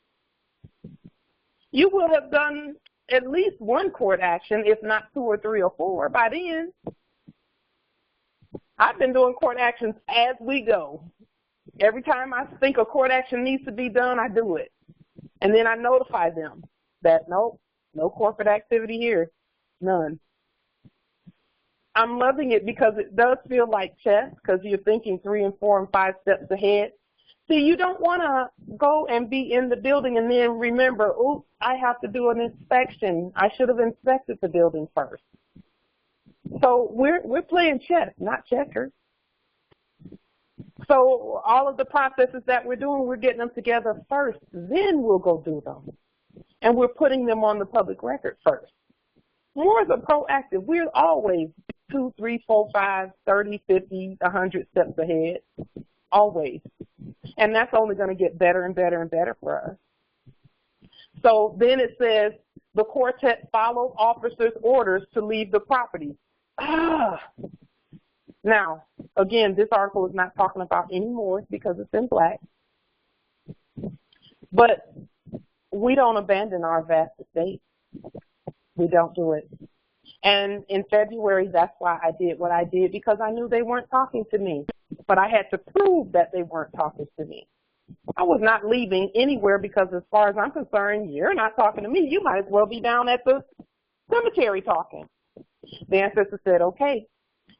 You will have done at least one court action, if not 2 or 3 or 4 by then. I've been doing court actions as we go. Every time I think a court action needs to be done, I do it. And then I notify them that, nope, no corporate activity here. None. I'm loving it because it does feel like chess because you're thinking 3 and 4 and 5 steps ahead. See, you don't want to go and be in the building and then remember, oops, I have to do an inspection. I should have inspected the building first. So we're playing chess, not checkers. So all of the processes that we're doing, we're getting them together first. Then we'll go do them. And we're putting them on the public record first. Moors are proactive. We're always 2, 3, 4, 5, 30, 50, 100 steps ahead. Always. And that's only going to get better and better and better for us. So then it says, the quartet followed officers' orders to leave the property. Now, again, this article is not talking about any Moors because it's in black. But we don't abandon our vast estate. We don't do it. And in February, that's why I did what I did, because I knew they weren't talking to me. But I had to prove that they weren't talking to me. I was not leaving anywhere because as far as I'm concerned, you're not talking to me. You might as well be down at the cemetery talking. The ancestor said, okay,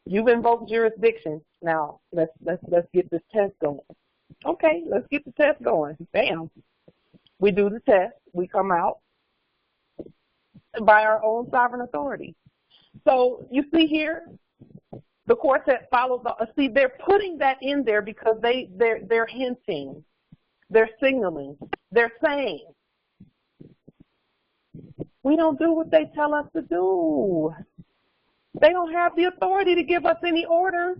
you've invoked jurisdiction. Now, let's get this test going. Okay, let's get the test going. Bam. We do the test. We come out by our own sovereign authority. So you see here, the quartet follows. See, they're putting that in there because they're hinting, they're signaling, they're saying, we don't do what they tell us to do. They don't have the authority to give us any orders.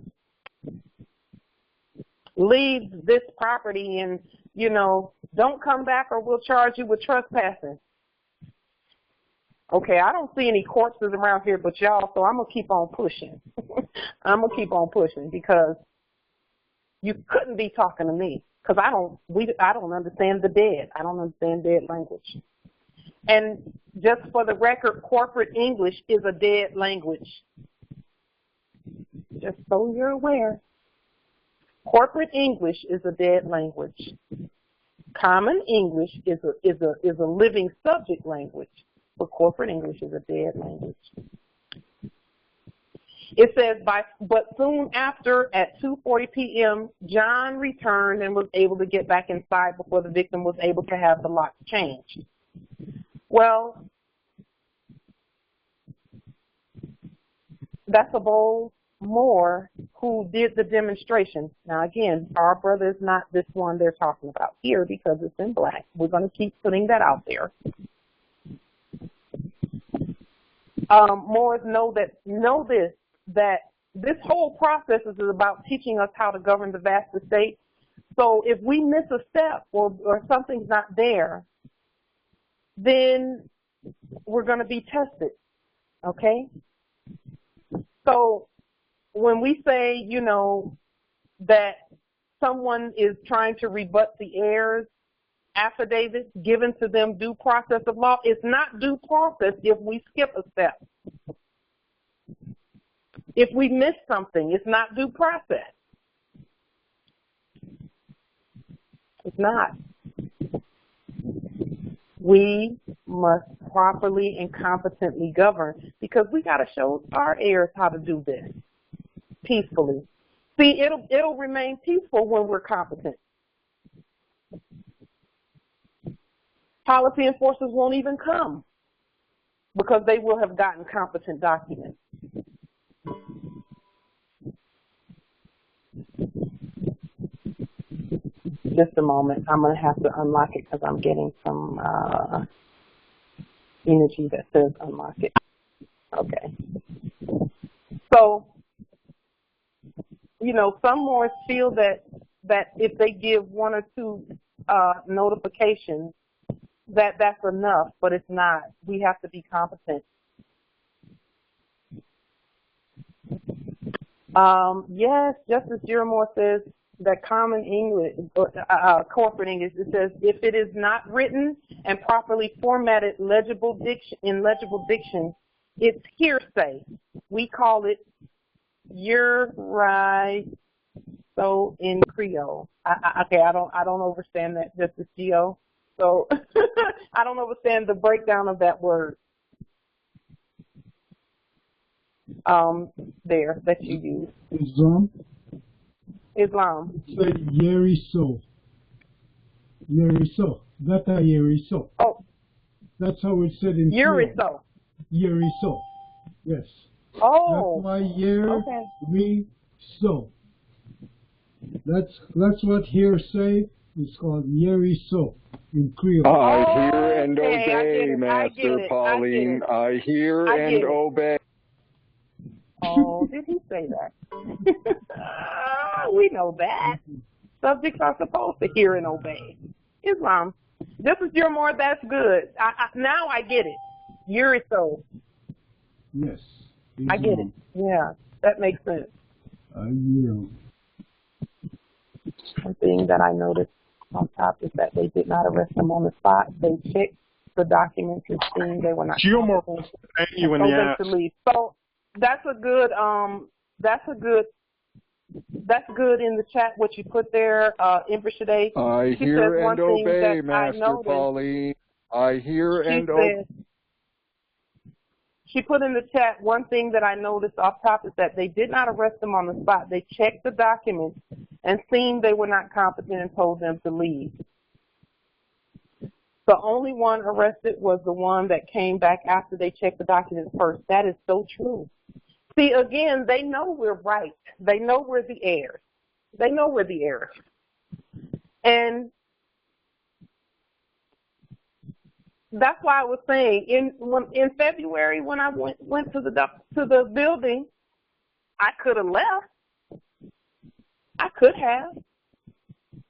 Leave this property and, don't come back or we'll charge you with trespassing. Okay, I don't see any corpses around here but y'all, so I'm going to keep on pushing. I'm going to keep on pushing because you couldn't be talking to me because I don't understand the dead. I don't understand dead language. And just for the record, corporate English is a dead language. Just so you're aware. Corporate English is a dead language. Common English is a living subject language. But corporate English is a dead language. It says, but soon after, at 2:40 p.m., John returned and was able to get back inside before the victim was able to have the locks changed. Well, that's a bold Moor who did the demonstration. Now, again, our brother is not this one they're talking about here because it's in black. We're going to keep putting that out there. Moors know this, that this whole process is about teaching us how to govern the vast estate. So if we miss a step or something's not there, then we're going to be tested, okay? So when we say, that someone is trying to rebut the heirs' affidavit given to them due process of law, it's not due process if we skip a step. If we miss something, it's not due process. It's not. We must properly and competently govern because we got to show our heirs how to do this peacefully. See, it'll remain peaceful when we're competent. Policy enforcers won't even come because they will have gotten competent documents. Just a moment. I'm going to have to unlock it because I'm getting some energy that says unlock it. Okay. So, some Moors feel that if they give 1 or 2 notifications, that's enough, but it's not. We have to be competent. Yes, Justice Giramore says that common English, corporate English, it says if it is not written and properly formatted in legible diction, it's hearsay. We call it you're right. So in Creole, okay, I don't understand that, Justice Gio. So I don't understand the breakdown of that word there that you use. Islam. Islam. Say yeri so. Yeriso. Data yeriso. Oh. That's how it's said in Yeriso. Yeriso. Yes. Oh. That's why yer re so. That's what here say is called yeriso in Creole. I hear and obey, Master Pauline. I hear and obey. Oh, did he say that? We know that. Subjects are supposed to hear and obey. Islam. This is your more, that's good. Now I get it. Yeriso. Yes. I get it. Yeah, that makes sense. I yield. One thing that I noticed on top is that they did not arrest them on the spot. They checked the documents and seen they were not you in the ass. to leave. So that's good in the chat what you put there, Empress. I hear and obey, Master Pauline. I hear and obey. She put in the chat, one thing that I noticed off top is that they did not arrest them on the spot. They checked the documents and seen they were not competent and told them to leave. The only one arrested was the one that came back after they checked the documents first. That is so true. See, again, they know we're right. They know we're the heirs. They know we're the heirs. And that's why I was saying in February when I went to the building, I could have left. I could have,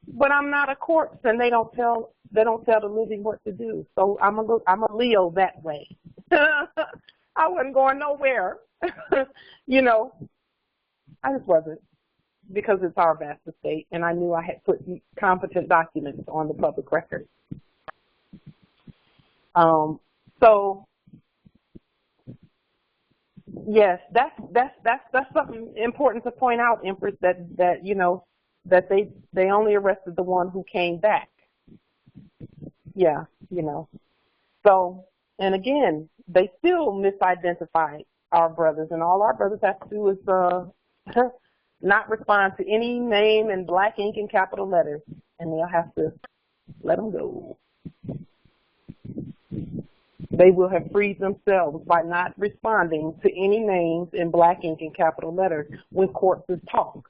but I'm not a corpse, and they don't tell the living what to do. So I'm a Leo that way. I wasn't going nowhere. You know, I just wasn't, because it's our vast estate, and I knew I had put competent documents on the public record. So yes, that's something important to point out, Empress, that you know, that they only arrested the one who came back. Yeah, you know. So, and again, they still misidentified our brothers, and all our brothers have to do is not respond to any name in black ink and capital letters, and they'll have to let them go. They will have freed themselves by not responding to any names in black ink and capital letters when corpses talk,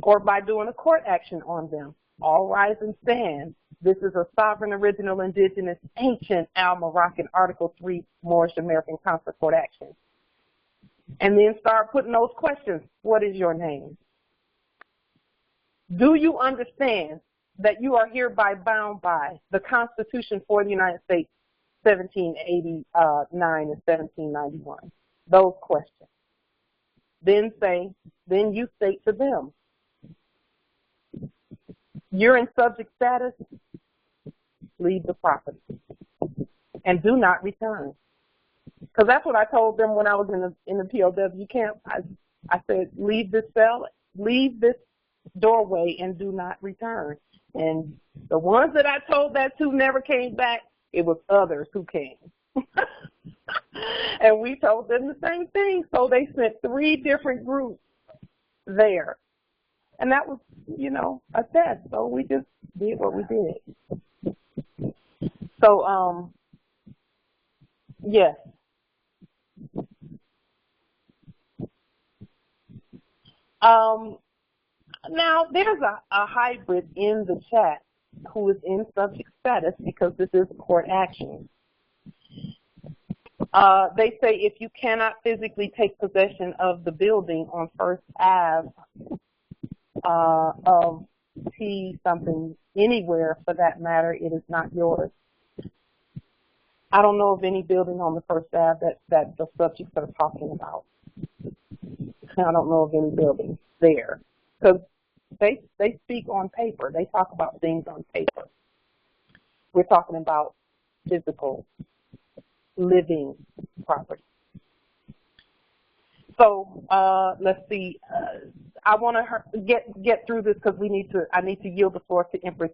or by doing a court action on them. All rise and stand. This is a sovereign, original, indigenous, ancient Al-Moroccan Article 3 Moorish American Consular Court action. And then start putting those questions. What is your name? Do you understand that you are hereby bound by the Constitution for the United States, 1789 and 1791? Those questions. Then you state to them, you're in subject status, leave the property, and do not return. Because that's what I told them when I was in the POW camp. I said, leave this cell, leave this doorway, and do not return. And the ones that I told that to never came back. It was others who came. And we told them the same thing. So they sent 3 different groups there. And that was, you know, a test. So we just did what we did. So, yes. Now, there's a hybrid in the chat who is in subject status because this is a court action. They say if you cannot physically take possession of the building on First Ave of T something anywhere for that matter, it is not yours. I don't know of any building on the First Ave that the subjects are talking about. I don't know of any buildings there because they speak on paper. They talk about things on paper. We're talking about physical, living property. So let's see. I want to get through this because I need to yield the floor to Empress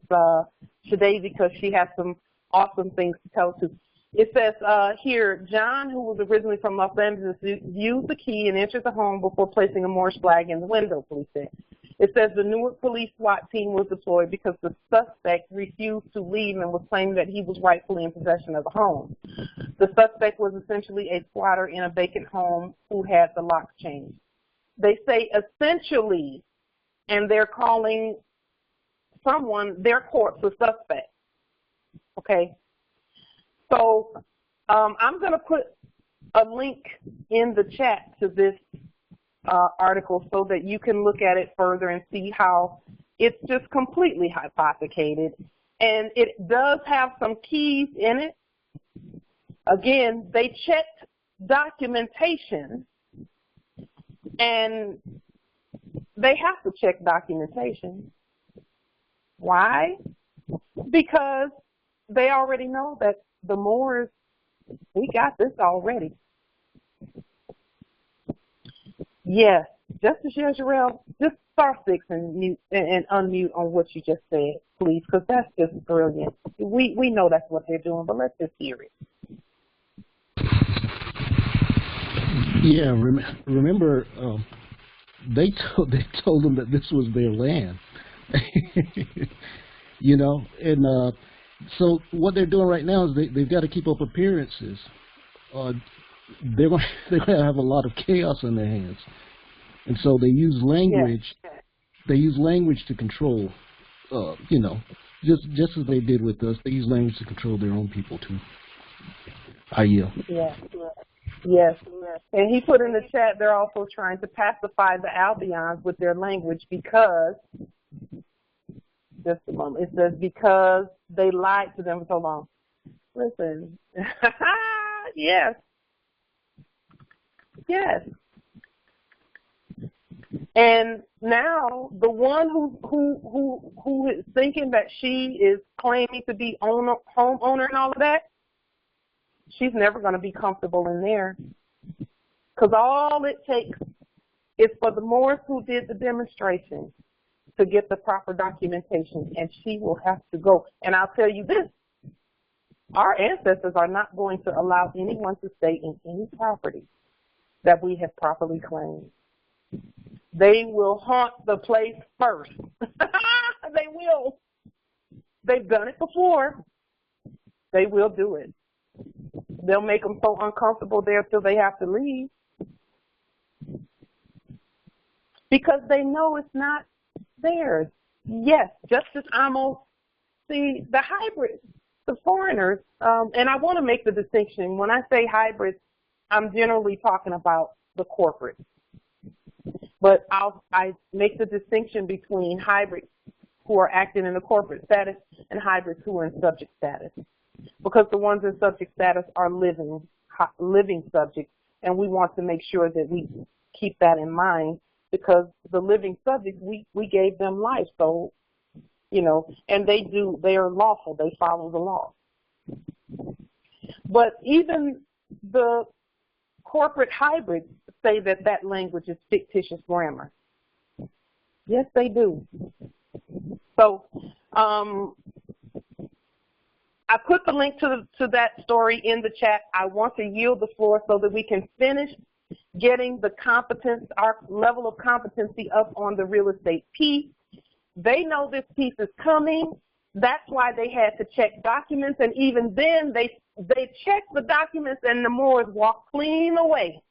Shade because she has some awesome things to tell us. It says here, John, who was originally from Los Angeles, used the key and entered the home before placing a Moorish flag in the window, police said. It says the Newark police SWAT team was deployed because the suspect refused to leave and was claiming that he was rightfully in possession of the home. The suspect was essentially a squatter in a vacant home who had the locks changed. They say essentially, and they're calling someone, their corpse, a suspect. Okay? So I'm going to put a link in the chat to this article so that you can look at it further and see how it's just completely hypothecated. And it does have some keys in it. Again, they checked documentation, and they have to check documentation. Why? Because they already know that the Moors, we got this already. Yes, Justice Yezreel, just star 6 and mute and unmute on what you just said, please, because that's just brilliant. We know that's what they're doing, but let's just hear it. Yeah, remember they told them that this was their land, you know, and so what they're doing right now is they've got to keep up appearances. They're going to have a lot of chaos in their hands, and so they use language. Yeah. They use language to control. You know, just as they did with us, they use language to control their own people too. I yield. Yeah. Yes. And he put in the chat they're also trying to pacify the Albions with their language because, just a moment, it says because they lied to them for so long. Listen, yes. And now the one who is thinking that she is claiming to be homeowner and all of that, she's never going to be comfortable in there, because all it takes is for the Moors who did the demonstration to get the proper documentation, and she will have to go. And I'll tell you this, our ancestors are not going to allow anyone to stay in any property that we have properly claimed. They will haunt the place first. They will. They've done it before. They will do it. They'll make them so uncomfortable there till they have to leave, because they know it's not theirs. Yes, Justice Amos, see, the hybrids, the foreigners, and I want to make the distinction. When I say hybrids, I'm generally talking about the corporate. But I make the distinction between hybrids who are acting in the corporate status and hybrids who are in subject status. Because the ones in subject status are living subjects, and we want to make sure that we keep that in mind, because the living subjects, we gave them life, so, you know, and they are lawful, they follow the law. But even the corporate hybrids say that that language is fictitious grammar. Yes, they do. So, I put the link to that story in the chat. I want to yield the floor so that we can finish getting the competence, our level of competency up on the real estate piece. They know this piece is coming. That's why they had to check documents, and even then they checked the documents and the Moors walked clean away.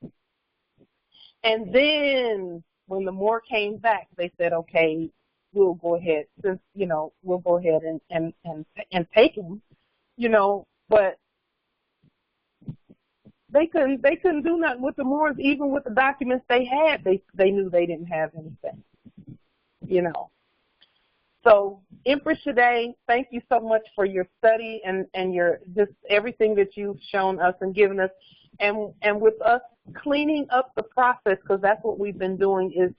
And then when the Moor came back, they said, okay, we'll go ahead, since, you know, we'll go ahead and take him. You know, but they couldn't do nothing with the Moors, even with the documents they had. They knew they didn't have anything, you know. So, Empress Shade, thank you so much for your study and your just everything that you've shown us and given us, and with us cleaning up the process, because that's what we've been doing. Is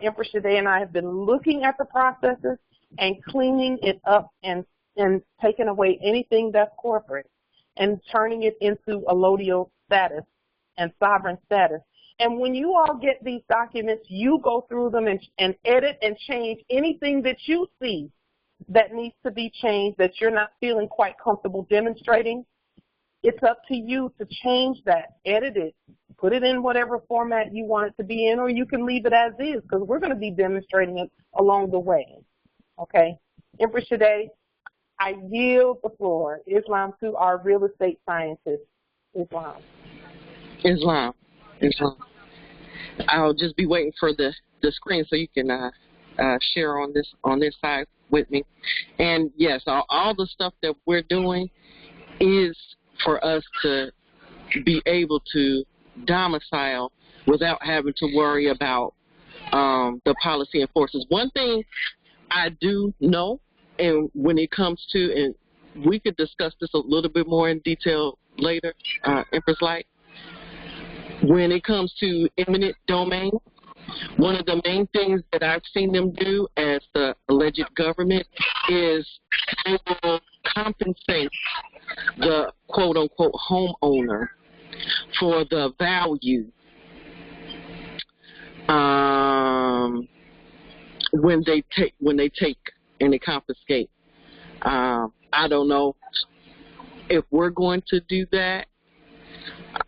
Empress Shade and I have been looking at the processes and cleaning it up and taking away anything that's corporate and turning it into allodial status and sovereign status. And when you all get these documents, you go through them and edit and change anything that you see that needs to be changed, that you're not feeling quite comfortable demonstrating. It's up to you to change that, edit it, Put it in whatever format you want it to be in, or you can leave it as is, because we're going to be demonstrating it along the way. Okay? Empress Shade, I yield the floor. Islam to our real estate scientist. Islam. I'll just be waiting for the screen so you can share on this side with me. And yes, all the stuff that we're doing is for us to be able to domicile without having to worry about the policy enforcers. One thing I do know, and when it comes to, and we could discuss this a little bit more in detail later, Empress Light, when it comes to eminent domain, one of the main things that I've seen them do as the alleged government is they will compensate the quote-unquote homeowner for the value when they take and they confiscate. I don't know if we're going to do that.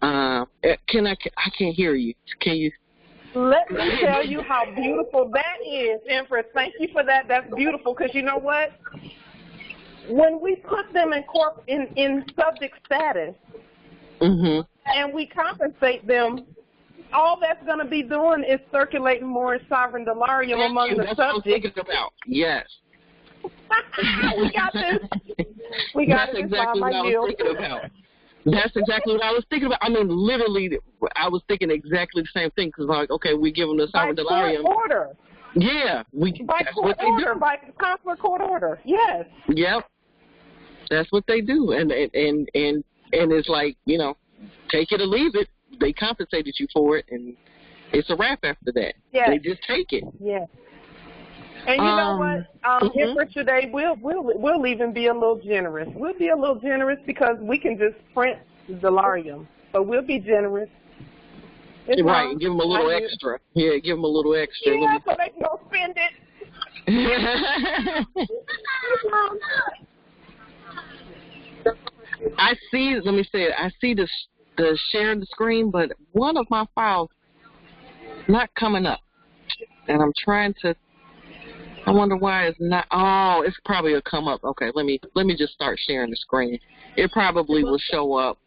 I can't hear you. Can you? Let me tell you how beautiful that is, Empress. Thank you for that. That's beautiful, because you know what? When we put them in subject status, and we compensate them, all that's going to be doing is circulating more sovereign dollarium among the subjects. What I'm thinking about. Yes. We got this. We got That's exactly what I was thinking about. That's exactly what I was thinking about. I mean, literally, I was thinking exactly the same thing, because, like, okay, we give them the sovereign dollarium. By court order. Yeah. By court order, by consular court order, yes. Yep. That's what they do. And it's like, you know, take it or leave it. They compensated you for it, and it's a wrap after that. Yes. They just take it. Yes. And you know what? Empress today, we'll even be a little generous. We'll be a little generous because we can just print dollarium. So we'll be generous. It's right, and give them a little extra. Yeah, give them a little extra. Yeah, so they can go spend it. I see, let me say it, I see the share the screen, but one of my files not coming up. And I'm trying to, I wonder why it's not, oh, it's probably will come up. Okay, let me just start sharing the screen. It probably will show up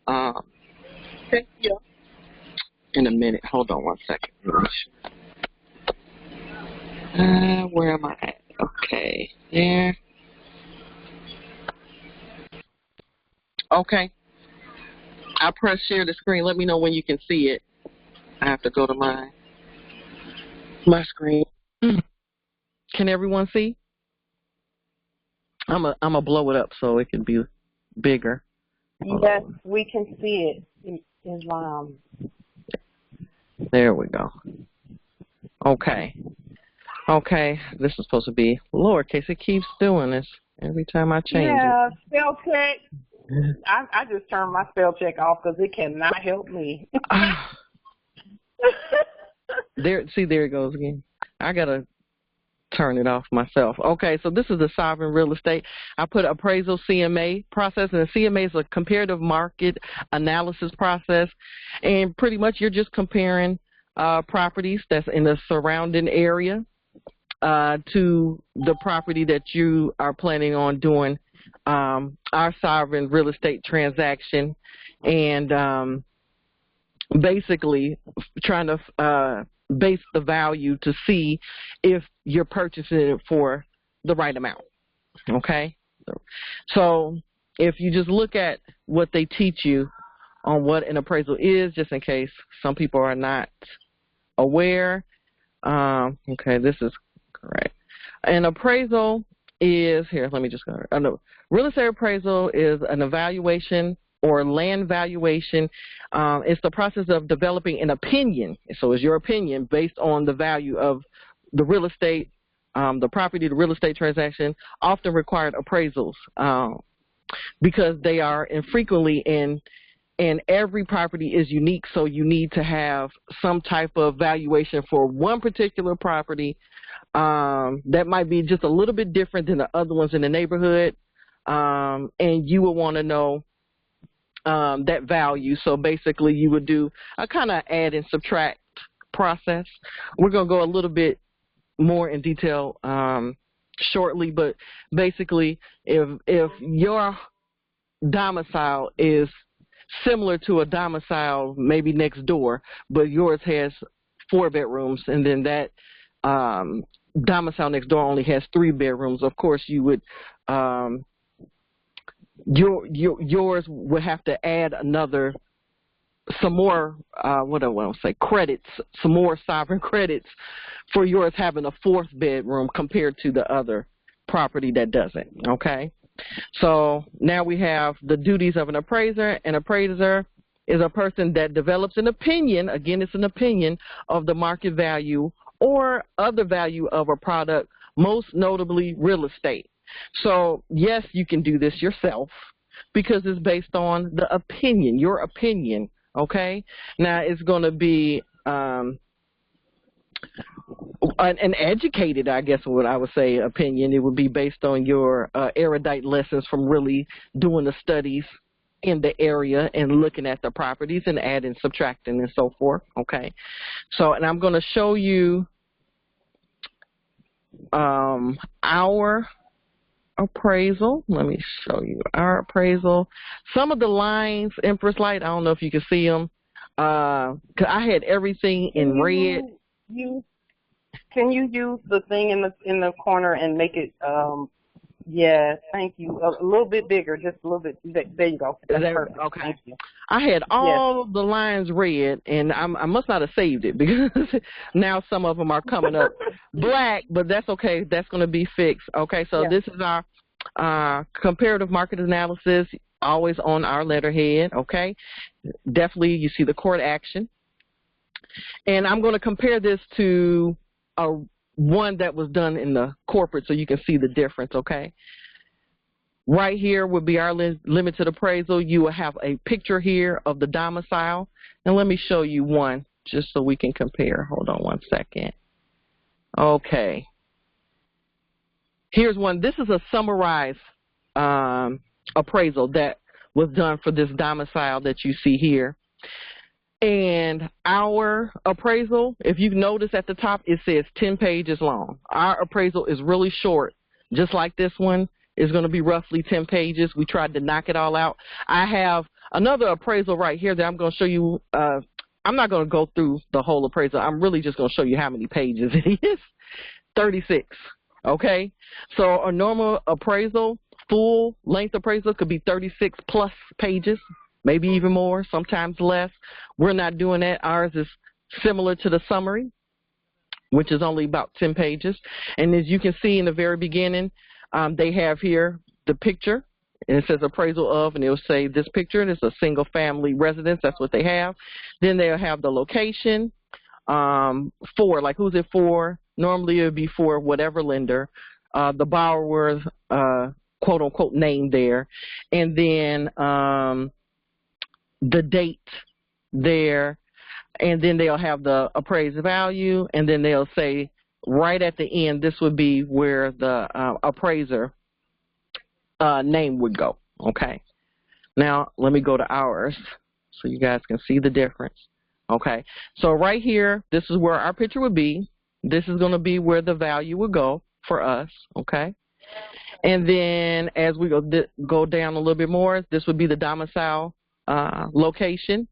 in a minute. Hold on one second. Where am I at? Okay, there. Okay. I press share the screen. Let me know when you can see it. I have to go to my screen. Can everyone see? I'm a blow it up so it can be bigger. Yes, we can see it. Islam. There we go. Okay. Okay. This is supposed to be lowercase. It keeps doing this every time I change it. Yeah, spell check. I just turned my spell check off because it cannot help me. There it goes again. I gotta turn it off myself. Okay, so this is the sovereign real estate. I put appraisal CMA process, and the CMA is a comparative market analysis process, and pretty much you're just comparing properties that's in the surrounding area to the property that you are planning on doing our sovereign real estate transaction, and basically trying to base the value to see if you're purchasing it for the right amount. Okay? So if you just look at what they teach you on what an appraisal is, just in case some people are not aware. Okay, this is correct. An appraisal is, here, let me just go. Real estate appraisal is an evaluation or land valuation. It's the process of developing an opinion. So it's your opinion based on the value of the real estate, the property, the real estate transaction, often required appraisals because they are infrequently and every property is unique, so you need to have some type of valuation for one particular property that might be just a little bit different than the other ones in the neighborhood, and you will want to know that value. So basically you would do a kind of add and subtract process. We're going to go a little bit more in detail shortly, but basically if your domicile is similar to a domicile maybe next door, but yours has 4 bedrooms, and then that domicile next door only has 3 bedrooms, of course you would yours would have to add some more what do I want to say, credits, some more sovereign credits for yours having a 4th bedroom compared to the other property that doesn't. Okay, so now we have the duties of an appraiser. An appraiser is a person that develops an opinion, again it's an opinion, of the market value or other value of a product, most notably real estate. So yes, you can do this yourself because it's based on the opinion, your opinion. Okay, now it's going to be an educated, I guess what I would say, opinion. It would be based on your erudite lessons from really doing the studies in the area and looking at the properties and adding, subtracting, and so forth. Okay, so and I'm going to show you our appraisal. Let me show you our appraisal. Some of the lines, Empress Light, I don't know if you can see them. 'Cause I had everything in red. Can you use the thing in the corner and make it? Yeah, thank you. A little bit bigger, just a little bit. There you go. That's perfect. Okay. Thank you. I had all the lines red, and I must not have saved it because now some of them are coming up black, but that's okay. That's going to be fixed. Okay, so this is our comparative market analysis, always on our letterhead. Okay, definitely you see the court action. And I'm going to compare this to one that was done in the corporate so you can see the difference, okay? Right here would be our limited appraisal. You will have a picture here of the domicile. And let me show you one just so we can compare. Hold on one second. Okay. Here's one. This is a summarized appraisal that was done for this domicile that you see here. And our appraisal, if you notice at the top, it says 10 pages long. Our appraisal is really short, just like this one is going to be roughly 10 pages. We tried to knock it all out. I have another appraisal right here that I'm going to show you. I'm not going to go through the whole appraisal. I'm really just going to show you how many pages it is. 36, okay? So a normal appraisal, full length appraisal could be 36 plus pages. Maybe even more, sometimes less. We're not doing that. Ours is similar to the summary, which is only about 10 pages. And as you can see in the very beginning, they have here the picture, and it says appraisal of, and it'll say this picture, and it's a single family residence. That's what they have. Then they'll have the location for, like who's it for? Normally it would be for whatever lender, the borrower's quote unquote name there, and then the date there, and then they'll have the appraised value, and then they'll say right at the end, this would be where the appraiser name would go. Okay. Now let me go to ours so you guys can see the difference. Okay. So right here, this is where our picture would be. This is going to be where the value would go for us. Okay. And then as we go down a little bit more, this would be the domicile location.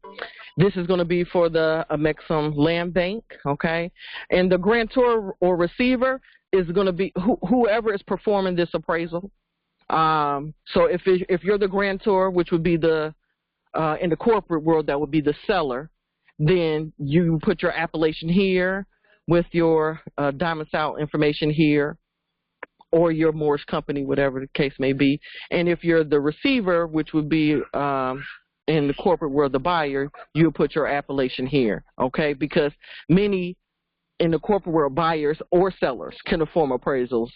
This is going to be for the Amexum Land Bank, okay? And the grantor or receiver is going to be whoever is performing this appraisal. So if you're the grantor, which would be the in the corporate world, that would be the seller, then you put your appellation here with your domicile information here, or your mortgage company, whatever the case may be. And if you're the receiver, which would be in the corporate world, the buyer, you'll put your appellation here, okay? Because many in the corporate world, buyers or sellers can perform appraisals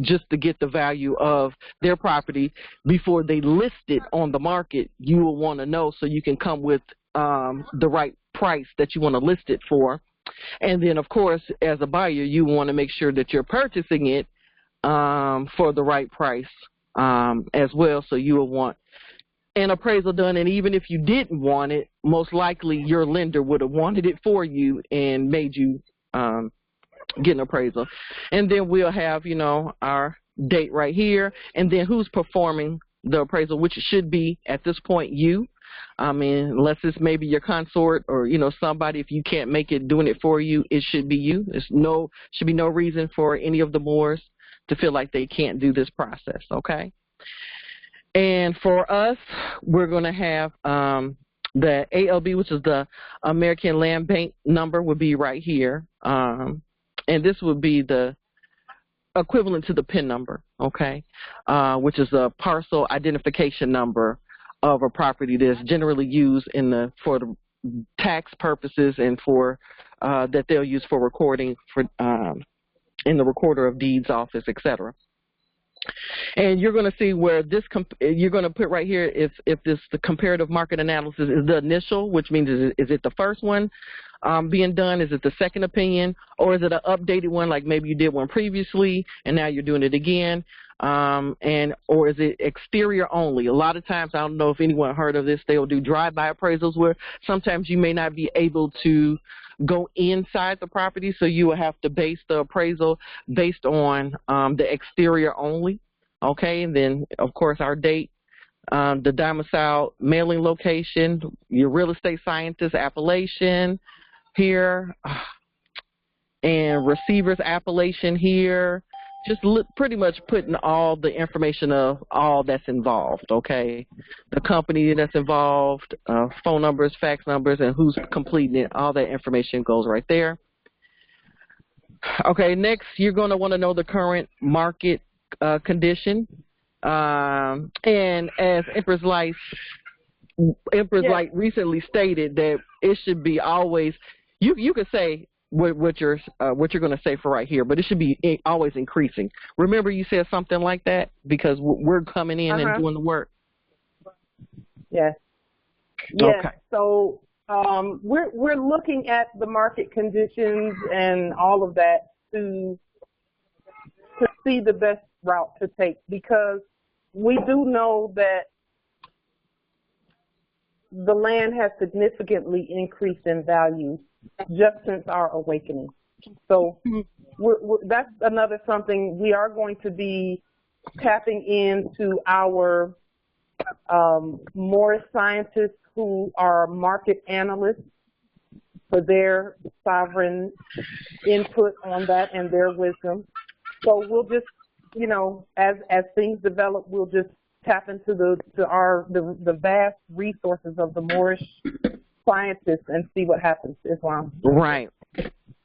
just to get the value of their property before they list it on the market. You will want to know so you can come with the right price that you want to list it for. And then, of course, as a buyer, you want to make sure that you're purchasing it for the right price as well. So you will want an appraisal done, and even if you didn't want it, most likely your lender would have wanted it for you and made you get an appraisal. And then we'll have, you know, our date right here, and then who's performing the appraisal, which should be at this point you. I mean, unless it's maybe your consort or, you know, somebody, if you can't make it doing it for you, it should be you. Should be no reason for any of the Moors to feel like they can't do this process, okay? And for us, we're going to have the ALB, which is the American Land Bank number, would be right here. And this would be the equivalent to the PIN number, okay, which is a parcel identification number of a property that's generally used for the tax purposes and for that they'll use for recording for in the recorder of deeds office, etc. And you're going to see where this you're going to put right here if the comparative market analysis is the initial, which means is it the first one being done? Is it the second opinion, or is it an updated one like maybe you did one previously and now you're doing it again? Or is it exterior only? A lot of times, I don't know if anyone heard of this, they'll do drive-by appraisals where sometimes you may not be able to go inside the property, so you will have to base the appraisal based on the exterior only, okay? And then, of course, our date, the domicile, mailing location, your real estate scientist appellation here, and receiver's appellation here. Just pretty much putting all the information of all that's involved, okay? The company that's involved, phone numbers, fax numbers, and who's completing it. All that information goes right there. Okay, next you're going to want to know the current market condition. And as Empress Light recently stated that it should be always, you could say, what you're going to say for right here, but it should be always increasing. Remember, you said something like that because we're coming in and doing the work. Yes. Yes. Okay. So we're looking at the market conditions and all of that to see the best route to take, because we do know that the land has significantly increased in value just since our awakening. So that's another something we are going to be tapping into our Moorish scientists who are market analysts for their sovereign input on that and their wisdom. So we'll just, you know, as things develop, we'll just tap into the vast resources of the Moorish scientists and see what happens. Islam. Right.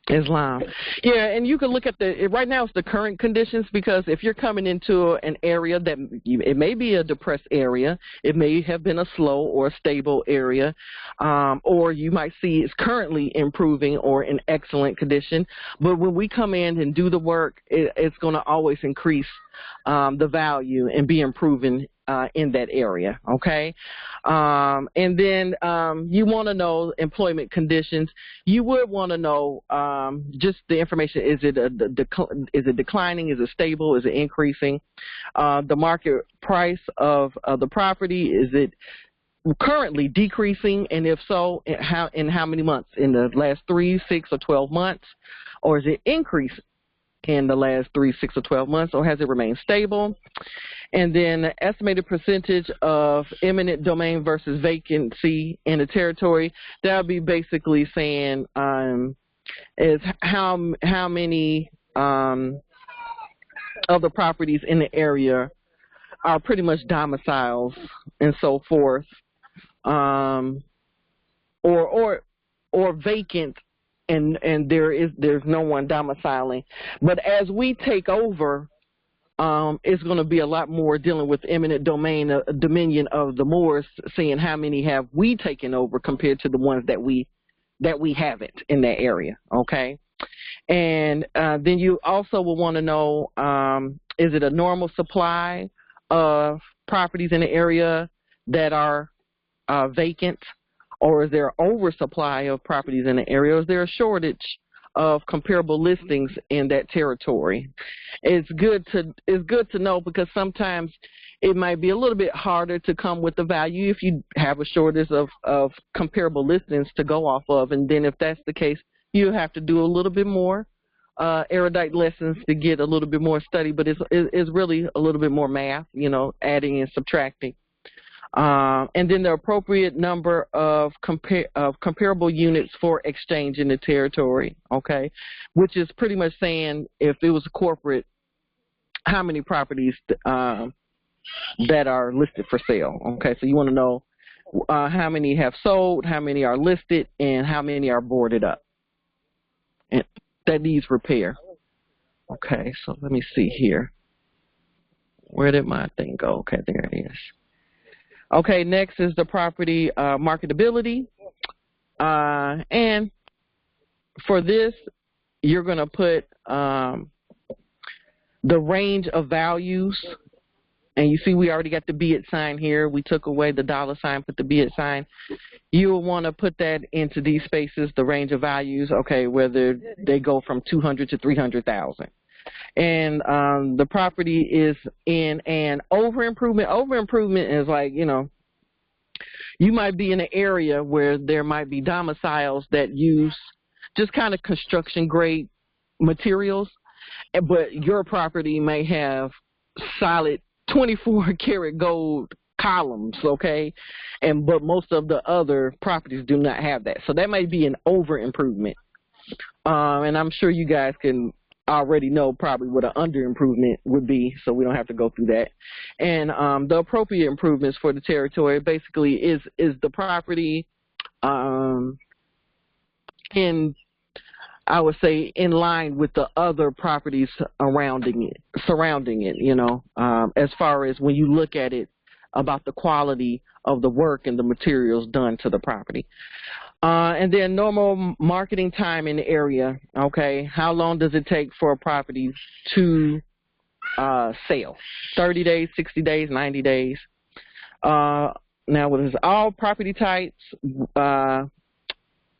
Islam. Yeah, and you can look at right now it's the current conditions, because if you're coming into an area that it may be a depressed area, it may have been a slow or stable area, or you might see it's currently improving or in excellent condition. But when we come in and do the work, it's going to always increase the value and be improving in that area, okay? And then you want to know employment conditions. You would want to know just the information. Is it declining? Is it stable? Is it increasing? The market price of the property, is it currently decreasing? And if so, in how many months? In the last 3, 6, or 12 months? Or is it increasing in the last 3, 6, or 12 months, or has it remained stable? And then the estimated percentage of eminent domain versus vacancy in the territory. That would be basically saying is how many of the properties in the area are pretty much domiciles and so forth, or vacant, and there's no one domiciling. But as we take over, it's going to be a lot more dealing with eminent domain, dominion of the Moors, seeing how many have we taken over compared to the ones that we haven't in that area, okay? And then you also will want to know, is it a normal supply of properties in the area that are vacant, or is there an oversupply of properties in the area, or is there a shortage of comparable listings in that territory. It's good to know, because sometimes it might be a little bit harder to come with the value if you have a shortage of comparable listings to go off of. And then if that's the case, you have to do a little bit more erudite lessons to get a little bit more study, but it's really a little bit more math, you know, adding and subtracting. And then the appropriate number of comparable units for exchange in the territory, okay, which is pretty much saying if it was a corporate, how many properties that are listed for sale, okay? So you want to know how many have sold, how many are listed, and how many are boarded up and that needs repair. Okay, so let me see here. Where did my thing go? Okay, there it is. Okay, next is the property marketability. And for this, you're going to put the range of values. And you see we already got the be it sign here. We took away the dollar sign, put the be it sign. You'll want to put that into these spaces, the range of values, okay, whether they go from 200 to 300,000. And the property is in an over-improvement. Over-improvement is like, you know, you might be in an area where there might be domiciles that use just kind of construction-grade materials, but your property may have solid 24-karat gold columns, okay, but most of the other properties do not have that. So that might be an over-improvement. And I'm sure you guys can already know probably what an under-improvement would be, so we don't have to go through that. And the appropriate improvements for the territory basically is the property I would say in line with the other properties surrounding it, you know, as far as when you look at it about the quality of the work and the materials done to the property. And then normal marketing time in the area, okay, how long does it take for a property to sell? 30 days, 60 days, 90 days. Now, what is all property types are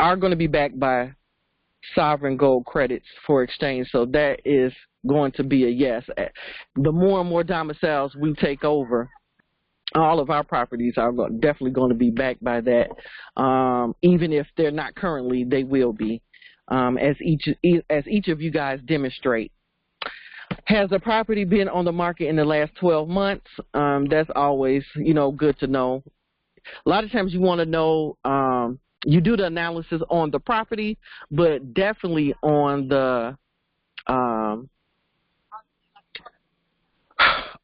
going to be backed by sovereign gold credits for exchange, so that is going to be a yes. The more and more domiciles we take over, all of our properties are definitely going to be backed by that. Even if they're not currently, they will be, as each of you guys demonstrate. Has a property been on the market in the last 12 months? That's always, you know, good to know. A lot of times you want to know, you do the analysis on the property, but definitely on the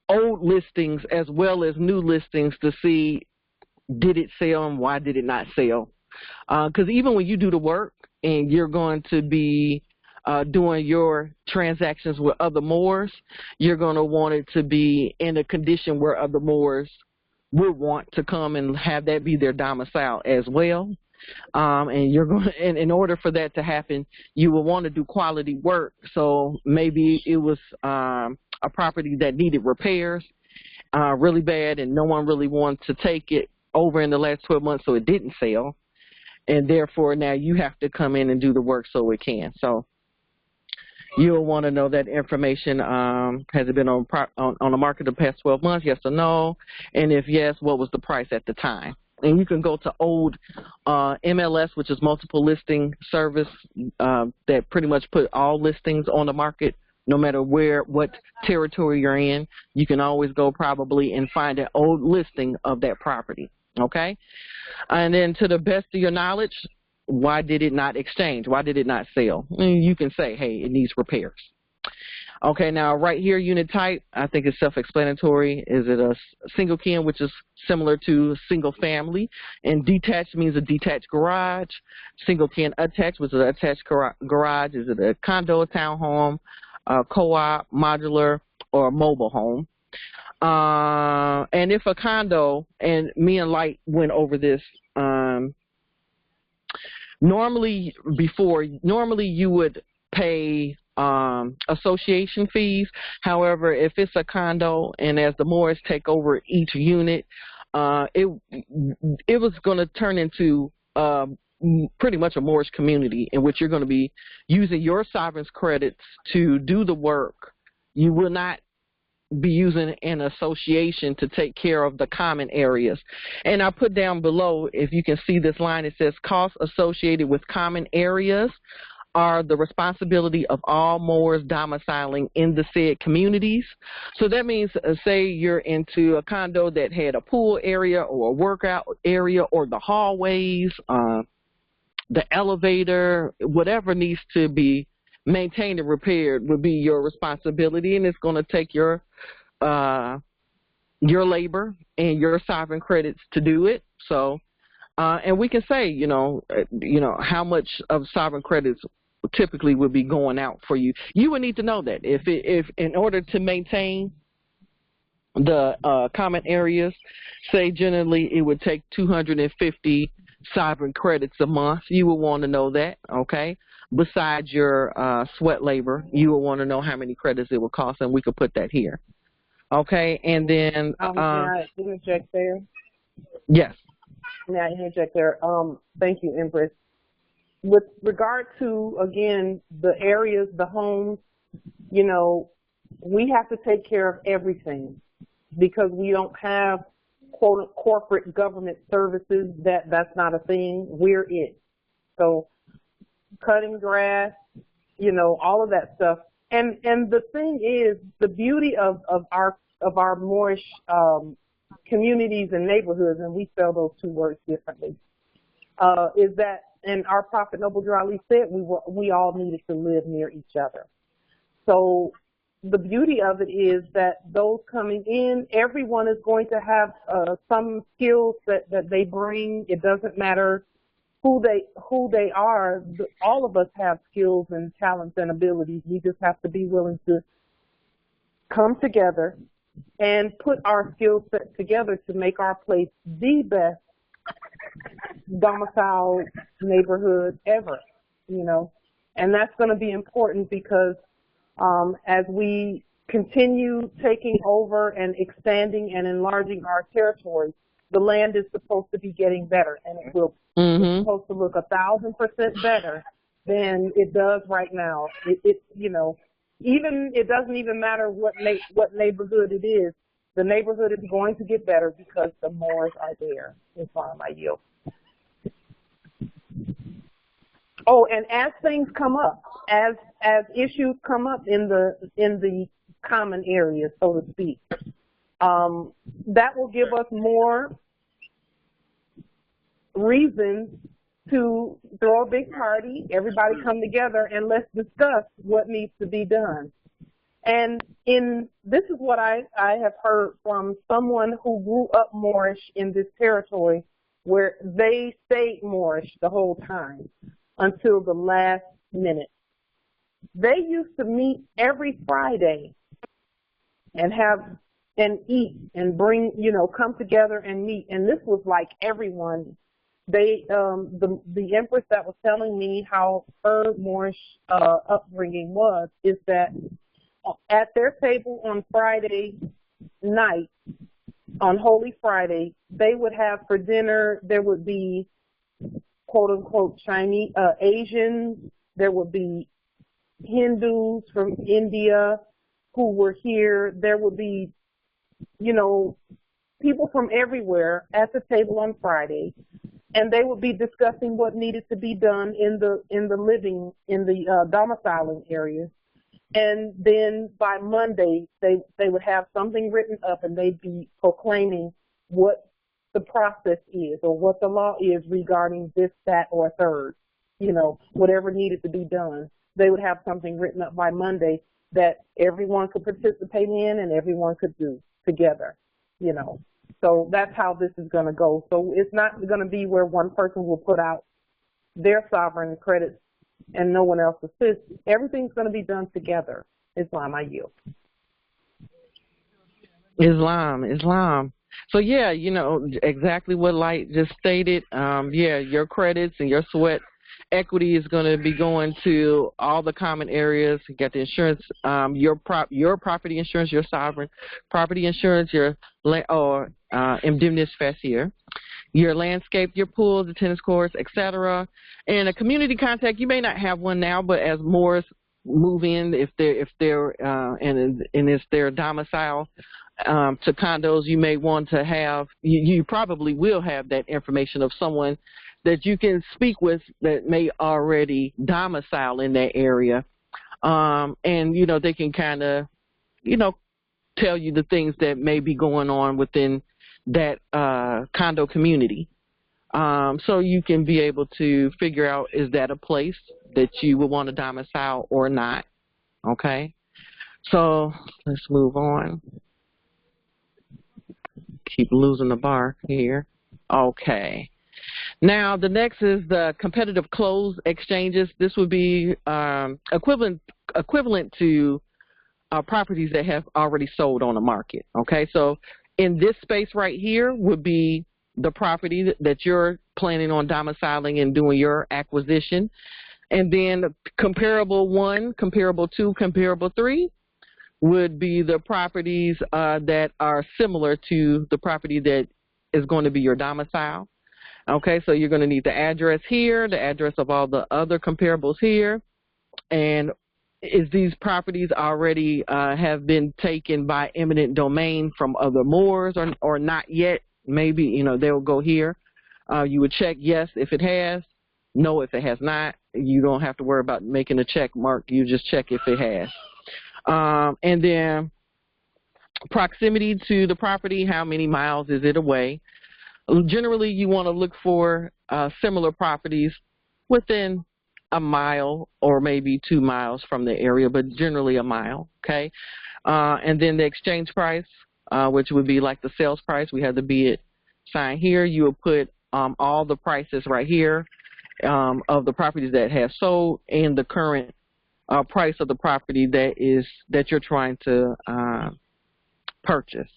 old listings as well as new listings to see did it sell and why did it not sell. Because even when you do the work and you're going to be doing your transactions with other moors, you're going to want it to be in a condition where other moors would want to come and have that be their domicile as well. And you're going to, and in order for that to happen, you will want to do quality work. So maybe it was a property that needed repairs really bad, and no one really wanted to take it over in the last 12 months, so it didn't sell. And therefore, now you have to come in and do the work so it can. So you'll want to know that information. Has it been on the market the past 12 months, yes or no? And if yes, what was the price at the time? And you can go to old MLS, which is multiple listing service, that pretty much put all listings on the market, no matter what territory you're in. You can always go probably and find an old listing of that property, okay? And then to the best of your knowledge, why did it not exchange? Why did it not sell? And you can say, hey, it needs repairs. Okay, now right here, unit type, I think it's self-explanatory. Is it a single kin, which is similar to single family? And detached means a detached garage. Single kin attached, which is an attached garage. Is it a condo, a townhome, a co-op, modular, or a mobile home? And if a condo, and me and Light went over this, normally you would pay association fees. However, if it's a condo and as the Moors take over each unit, it was going to turn into pretty much a Moorish community in which you're going to be using your sovereign's credits to do the work. You will not be using an association to take care of the common areas. And I put down below, if you can see this line, it says costs associated with common areas are the responsibility of all Moors domiciling in the said communities. So that means, say you're into a condo that had a pool area or a workout area or the hallways, the elevator, whatever needs to be maintained and repaired would be your responsibility, and it's going to take your labor and your sovereign credits to do it. So, and we can say, how much of sovereign credits typically would be going out for you. You would need to know that if in order to maintain the common areas, say generally it would take 250 sovereign credits a month. You would want to know that, okay? Besides your sweat labor, you would want to know how many credits it would cost, and we could put that here. Okay, and then... can I interject there? Yes. May I interject there? Thank you, Empress. With regard to, again, the areas, the homes, we have to take care of everything because we don't have, quote, corporate government services. That's not a thing. We're it. So cutting grass, all of that stuff. And the thing is, the beauty of our Moorish communities and neighborhoods, and we spell those two words differently, is that, and our Prophet Noble Drew Ali said, we all needed to live near each other. So the beauty of it is that those coming in, everyone is going to have some skills that they bring. It doesn't matter who they are. All of us have skills and talents and abilities. We just have to be willing to come together and put our skill set together to make our place the best domicile neighborhood ever, and that's going to be important because as we continue taking over and expanding and enlarging our territory, the land is supposed to be getting better, and it will. It's supposed to look 1,000% better than it does right now. It doesn't even matter what neighborhood it is. The neighborhood is going to get better because the Moors are there. That's why I yield. Oh, and as things come up, as issues come up in the common areas, so to speak, that will give us more reasons to throw a big party, everybody come together, and let's discuss what needs to be done. And this is what I have heard from someone who grew up Moorish in this territory, where they stayed Moorish the whole time until the last minute. They used to meet every Friday and eat and bring, come together and meet. And this was like everyone. They, the Empress that was telling me how her Moorish upbringing was, is that at their table on Friday night, on Holy Friday, they would have for dinner, there would be, quote unquote, Chinese, Asians, there would be Hindus from India who were here, there would be, people from everywhere at the table on Friday, and they would be discussing what needed to be done in the domiciling areas. And then by Monday, they would have something written up, and they'd be proclaiming what the process is or what the law is regarding this, that, or third, whatever needed to be done. They would have something written up by Monday that everyone could participate in and everyone could do together, So that's how this is going to go. So it's not going to be where one person will put out their sovereign credits and no one else assists. Everything's going to be done together. Islam, I yield. Islam. So, yeah, exactly what Light just stated. Your credits and your sweat equity is going to be going to all the common areas. You got the insurance, your property insurance, your sovereign property insurance, your indemnis facier. your landscape, your pools, the tennis courts, etc. And a community contact, you may not have one now, but as more move in, if they're and it's their domicile to condos, you may want to have, you probably will have that information of someone that you can speak with that may already domicile in that area. And, you know, they can kind of, you know, tell you the things that may be going on within that condo community. So you can be able to figure out, is that a place that you would want to domicile or not? Okay. So let's move on. Keep losing the bar here. Okay. Now the next is the competitive close exchanges. This would be equivalent to properties that have already sold on the market. Okay, so in this space right here would be the property that you're planning on domiciling and doing your acquisition. And then comparable 1, comparable 2, comparable 3 would be the properties that are similar to the property that is going to be your domicile. Okay, so you're going to need the address here, the address of all the other comparables here, and is these properties already have been taken by eminent domain from other moors or not yet? Maybe, you know, they'll go here. You would check yes if it has, no if it has not. You don't have to worry about making a check mark. You just check if it has. And then proximity to the property, how many miles is it away? Generally, you want to look for similar properties within a mile or maybe 2 miles from the area, but generally a mile, okay? And then the exchange price, which would be like the sales price. We have the be it sign here. You will put all the prices right here of the properties that have sold and the current price of the property that you're trying to purchase.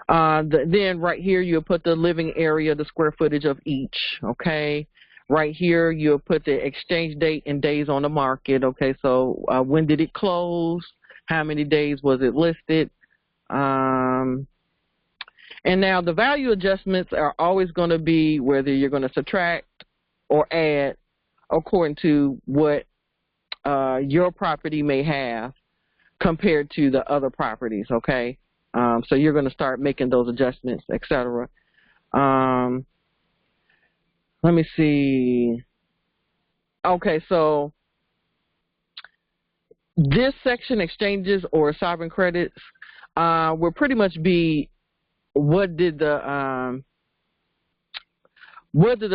Then right here you'll put the living area, the square footage of each, okay? Right here you'll put the exchange date and days on the market, okay? So when did it close? How many days was it listed? And now the value adjustments are always going to be whether you're going to subtract or add according to what your property may have compared to the other properties, okay? So you're going to start making those adjustments, etc. Let me see. Okay, so this section, exchanges or sovereign credits, will pretty much be what did the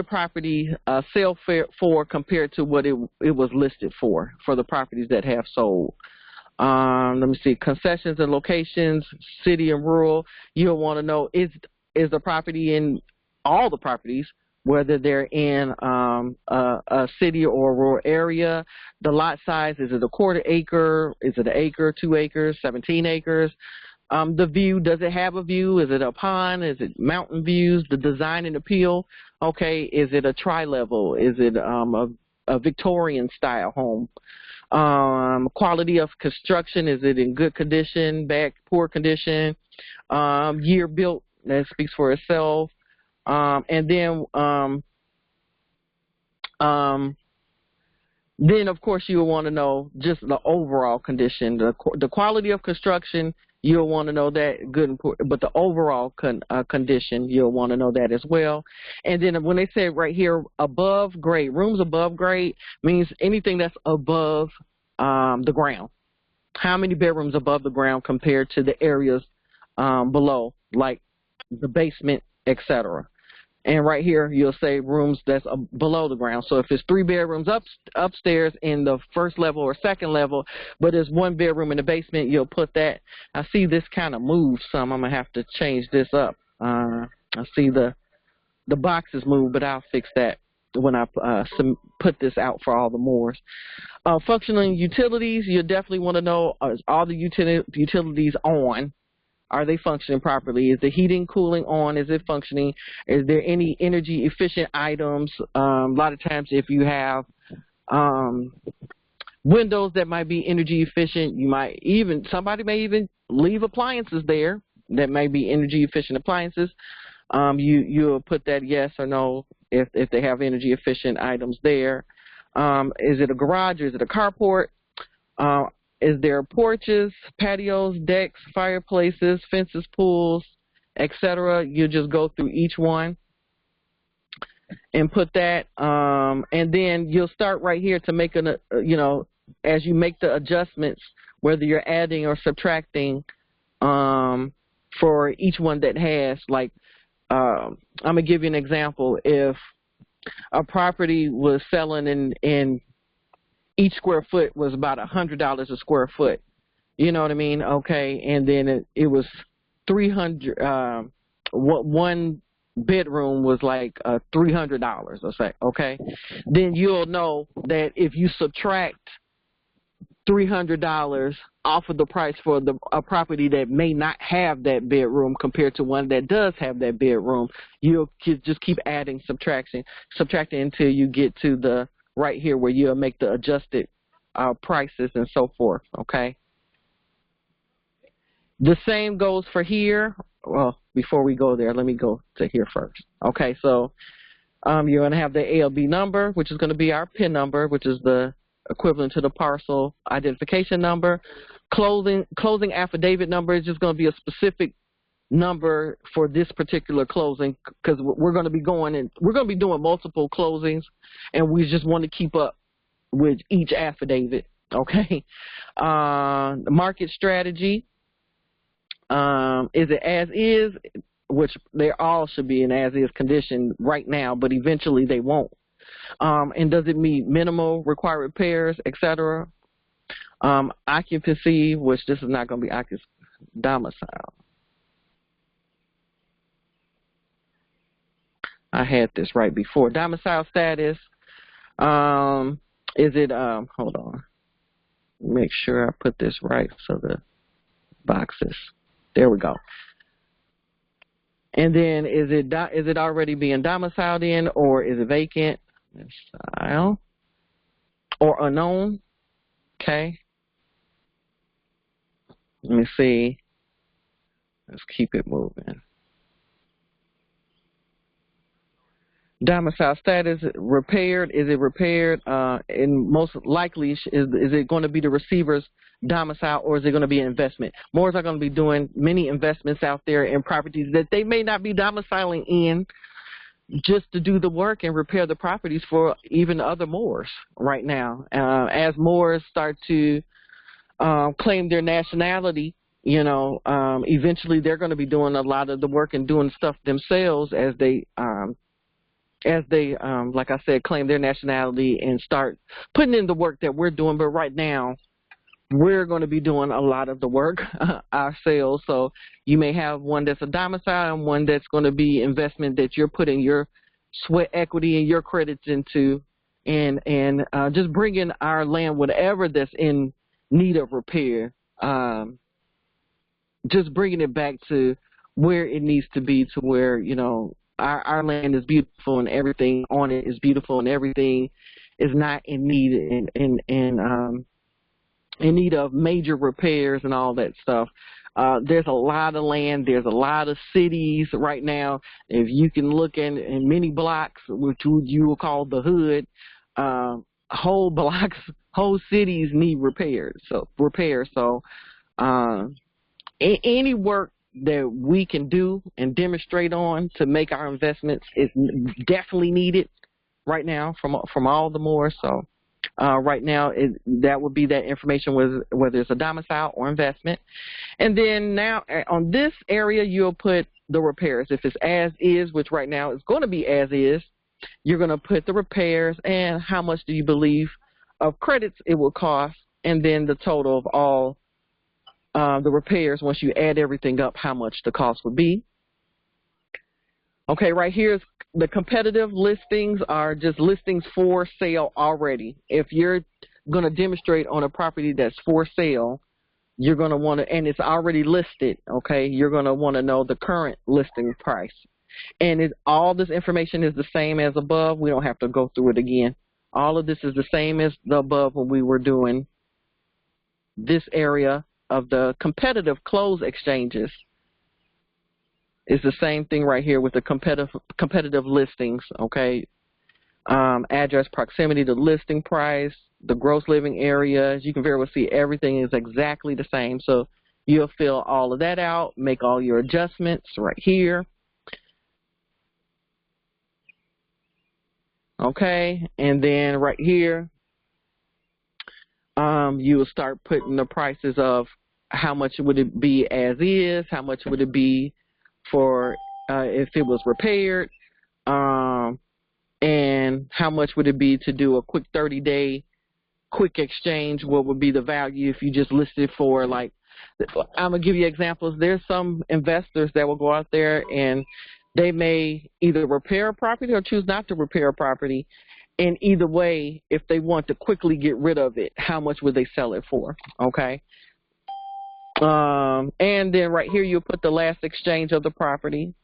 property sell for compared to what it was listed for the properties that have sold. Let me see, concessions and locations, city and rural. You'll want to know, is the property in all the properties, whether they're in a city or a rural area. The lot size, is it a quarter acre? Is it an acre, 2 acres, 17 acres? The view, does it have a view? Is it a pond? Is it mountain views? The design and appeal, okay, is it a tri-level? Is it a Victorian style home? Quality of construction, is it in good condition, bad, poor condition? Year built, that speaks for itself. And then of course you'll want to know just the overall condition, the quality of construction. You'll want to know that, good and poor, but the overall condition, you'll want to know that as well. And then when they say right here, above grade, rooms above grade means anything that's above the ground. How many bedrooms above the ground compared to the areas below, like the basement, etc. And right here, you'll say rooms that's below the ground. So if it's 3 bedrooms upstairs in the first level or second level, but there's 1 bedroom in the basement, you'll put that. I see this kind of moves some. I'm going to have to change this up. I see the boxes move, but I'll fix that when I put this out for all the moors. Functioning utilities, you definitely want to know, is all the utilities on? Are they functioning properly? Is the heating, cooling on? Is it functioning? Is there any energy efficient items? A lot of times if you have windows that might be energy efficient, somebody may even leave appliances there that may be energy efficient appliances. You'll put that yes or no if they have energy efficient items there. Is it a garage? Is it a carport? Is there porches, patios, decks, fireplaces, fences, pools, etc.? You just go through each one and put that, and then you'll start right here to make as you make the adjustments, whether you're adding or subtracting for each one that has, like, I'm gonna give you an example. If a property was selling in each square foot was about $100 a square foot, you know what I mean? Okay, and then it was 300. One bedroom was like $300 or say, okay, then you'll know that if you subtract $300 off of the price for a property that may not have that bedroom compared to one that does have that bedroom, you'll just keep adding, subtracting until you get to the right here where you'll make the adjusted prices and so forth, okay? The same goes for here. Well, before we go there, let me go to here first. Okay, so you're going to have the ALB number, which is going to be our PIN number, which is the equivalent to the parcel identification number. Closing affidavit number is just going to be a specific number for this particular closing, because we're going to be doing multiple closings, and we just want to keep up with each affidavit. Okay. Market strategy. Is it as is, which they all should be in as is condition right now, but eventually they won't. And does it meet minimal required repairs, etc.? Occupancy, which this is not going to be occupancy, domicile. I had this right before. Domicile status. Is it, hold on. Make sure I put this right so the boxes. There we go. And then is it already being domiciled in, or is it vacant? Style. Or unknown. Okay. Let me see. Let's keep it moving. Domicile status, repaired. Is it repaired? And most likely, is it going to be the receiver's domicile, or is it going to be an investment? Moors are going to be doing many investments out there in properties that they may not be domiciling in, just to do the work and repair the properties for even other Moors right now. As Moors start to claim their nationality, eventually they're going to be doing a lot of the work and doing stuff themselves as they like I said, claim their nationality and start putting in the work that we're doing. But right now, we're going to be doing a lot of the work ourselves. So you may have one that's a domicile and one that's going to be investment that you're putting your sweat equity and your credits into, and just bringing our land, whatever that's in need of repair, just bringing it back to where it needs to be, to where, our land is beautiful and everything on it is beautiful and everything is not in need in need of major repairs and all that stuff. There's a lot of land. There's a lot of cities right now. If you can look in many blocks, which you will call the hood, whole blocks, whole cities need repairs. So any work that we can do and demonstrate on to make our investments is definitely needed right now from all the Moors. So right now that would be that information, whether it's a domicile or investment. And then now on this area, you'll put the repairs. If it's as is, which right now is going to be as is, you're going to put the repairs and how much do you believe of credits it will cost, and then the total of all the repairs, once you add everything up, how much the cost would be. Okay, right here is the competitive listings, are just listings for sale already. If you're going to demonstrate on a property that's for sale, you're going to want to, and it's already listed, okay, you're going to want to know the current listing price. And all this information is the same as above. We don't have to go through it again. All of this is the same as the above when we were doing this area of the competitive close exchanges. It's the same thing right here with the competitive listings, okay? Address, proximity to listing price, the gross living area. As you can very well see, everything is exactly the same. So you'll fill all of that out, make all your adjustments right here. Okay, and then right here, you will start putting the prices of how much would it be as is, how much would it be for if it was repaired, and how much would it be to do a quick 30-day quick exchange. What would be the value if you just listed for, like, I'm going to give you examples. There's some investors that will go out there and they may either repair a property or choose not to repair a property. And either way, if they want to quickly get rid of it, how much would they sell it for? Okay. And then right here, you'll put the last exchange of the property.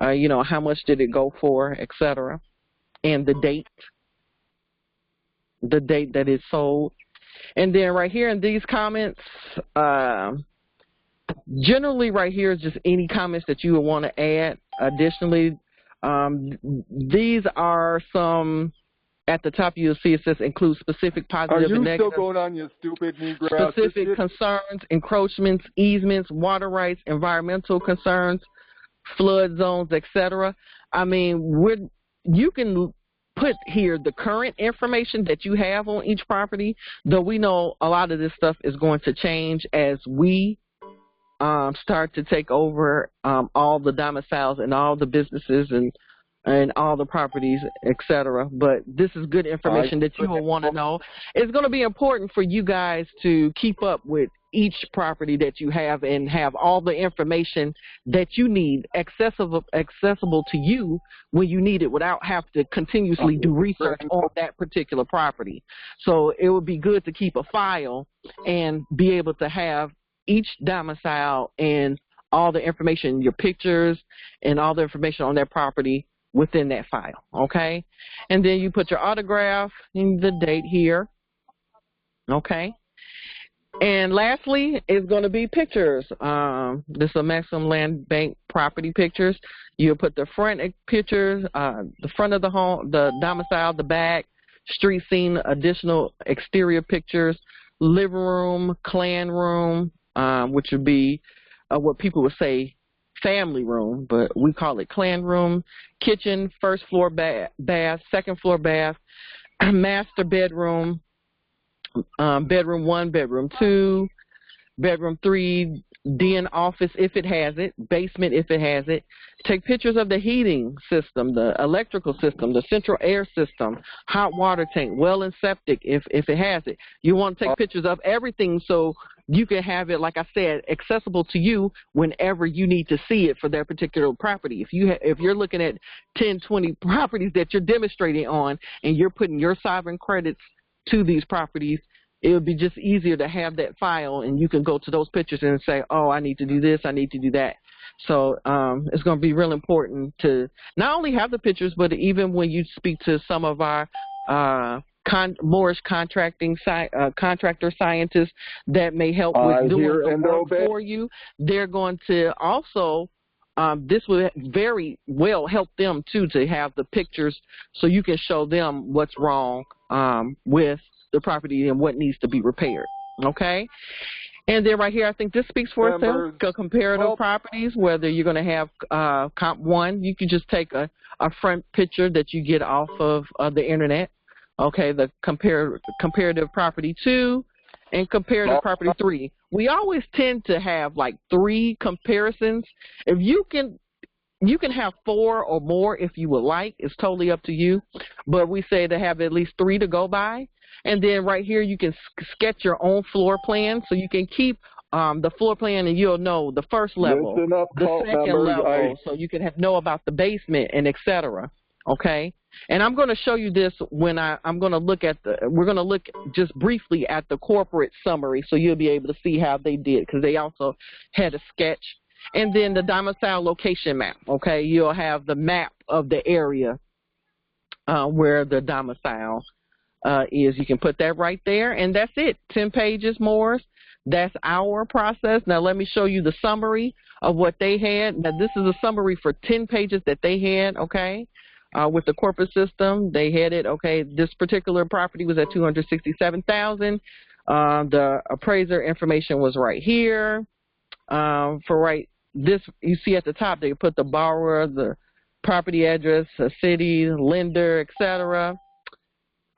You know, how much did it go for, etc. And the date that it sold. And then right here in these comments, generally right here is just any comments that you would want to add. Additionally, these are some, at the top you'll see it says include specific positive and negative. Are you still going on, you stupid Negro? Specific concerns, encroachments, easements, water rights, environmental concerns, flood zones, etc. I mean, you can put here the current information that you have on each property, though we know a lot of this stuff is going to change as we start to take over all the domiciles and all the businesses and all the properties, etc. But this is good information that you will want to know. It's going to be important for you guys to keep up with each property that you have and have all the information that you need accessible to you when you need it without having to continuously do research on that particular property. So it would be good to keep a file and be able to have each domicile and all the information, your pictures and all the information on that property within that file, okay? And then you put your autograph and the date here, okay? And lastly is going to be pictures. This is a Maximum Land Bank property pictures. You'll put the front pictures, the front of the home, the domicile, the back, street scene, additional exterior pictures, living room, clan room, which would be what people would say family room, but we call it clan room, kitchen, first floor bath, second floor bath, master bedroom, bedroom 1, bedroom 2, bedroom 3, den office if it has it, basement if it has it. Take pictures of the heating system, the electrical system, the central air system, hot water tank, well and septic if it has it. You want to take pictures of everything so you can have it, like I said, accessible to you whenever you need to see it for that particular property. If you're looking at 10, 20 properties that you're demonstrating on and you're putting your sovereign credits to these properties, it would be just easier to have that file and you can go to those pictures and say, oh, I need to do this, I need to do that. So it's going to be real important to not only have the pictures, but even when you speak to some of our moorishe contractor scientists that may help with doing the work for you, they're going to also, this will very well help them too to have the pictures so you can show them what's wrong with the property and what needs to be repaired, okay? And then right here, I think this speaks for itself, comparative properties, whether you're going to have comp 1, you can just take a front picture that you get off of the internet, okay, the comparative property 2 and comparative property 3. We always tend to have like 3 comparisons. If you can have 4 or more if you would like. It's totally up to you. But we say to have at least 3 to go by. And then right here you can sketch your own floor plan. So you can keep the floor plan and you'll know the first level, the second level. So you can know about the basement and etc. Okay? And I'm going to show you this when I'm going to look at we're going to look just briefly at the corporate summary so you'll be able to see how they did because they also had a sketch. And then the domicile location map, okay? You'll have the map of the area where the domicile is. You can put that right there, and that's it. 10 pages more. That's our process. Now let me show you the summary of what they had. Now this is a summary for 10 pages that they had, okay, with the corporate system. They had it, okay, this particular property was at $267,000. The appraiser information was right here. This you see at the top, they put the borrower, the property address, the city, lender, etc.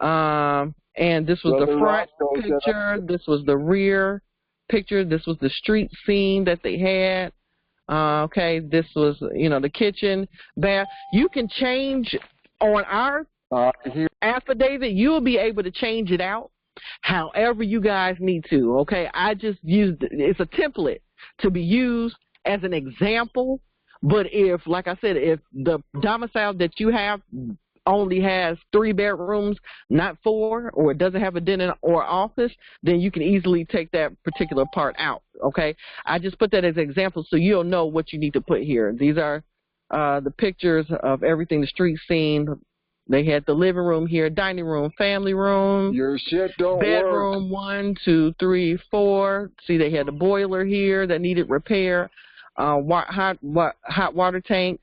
And this was the front picture. This was the rear picture. This was the street scene that they had. Okay, this was, you know, the kitchen, bath. You can change on our affidavit. You will be able to change it out however you guys need to. Okay, I just used it's a template to be used as an example. But if, like I said, if the domicile that you have only has 3 bedrooms, not 4, or it doesn't have a den or office, then you can easily take that particular part out, okay? I just put that as an example so you'll know what you need to put here. These are the pictures of everything, the street scene. They had the living room here, dining room, family room. Your shit don't bedroom work. 1, 2, 3, 4. See, they had a boiler here that needed repair, hot water tank.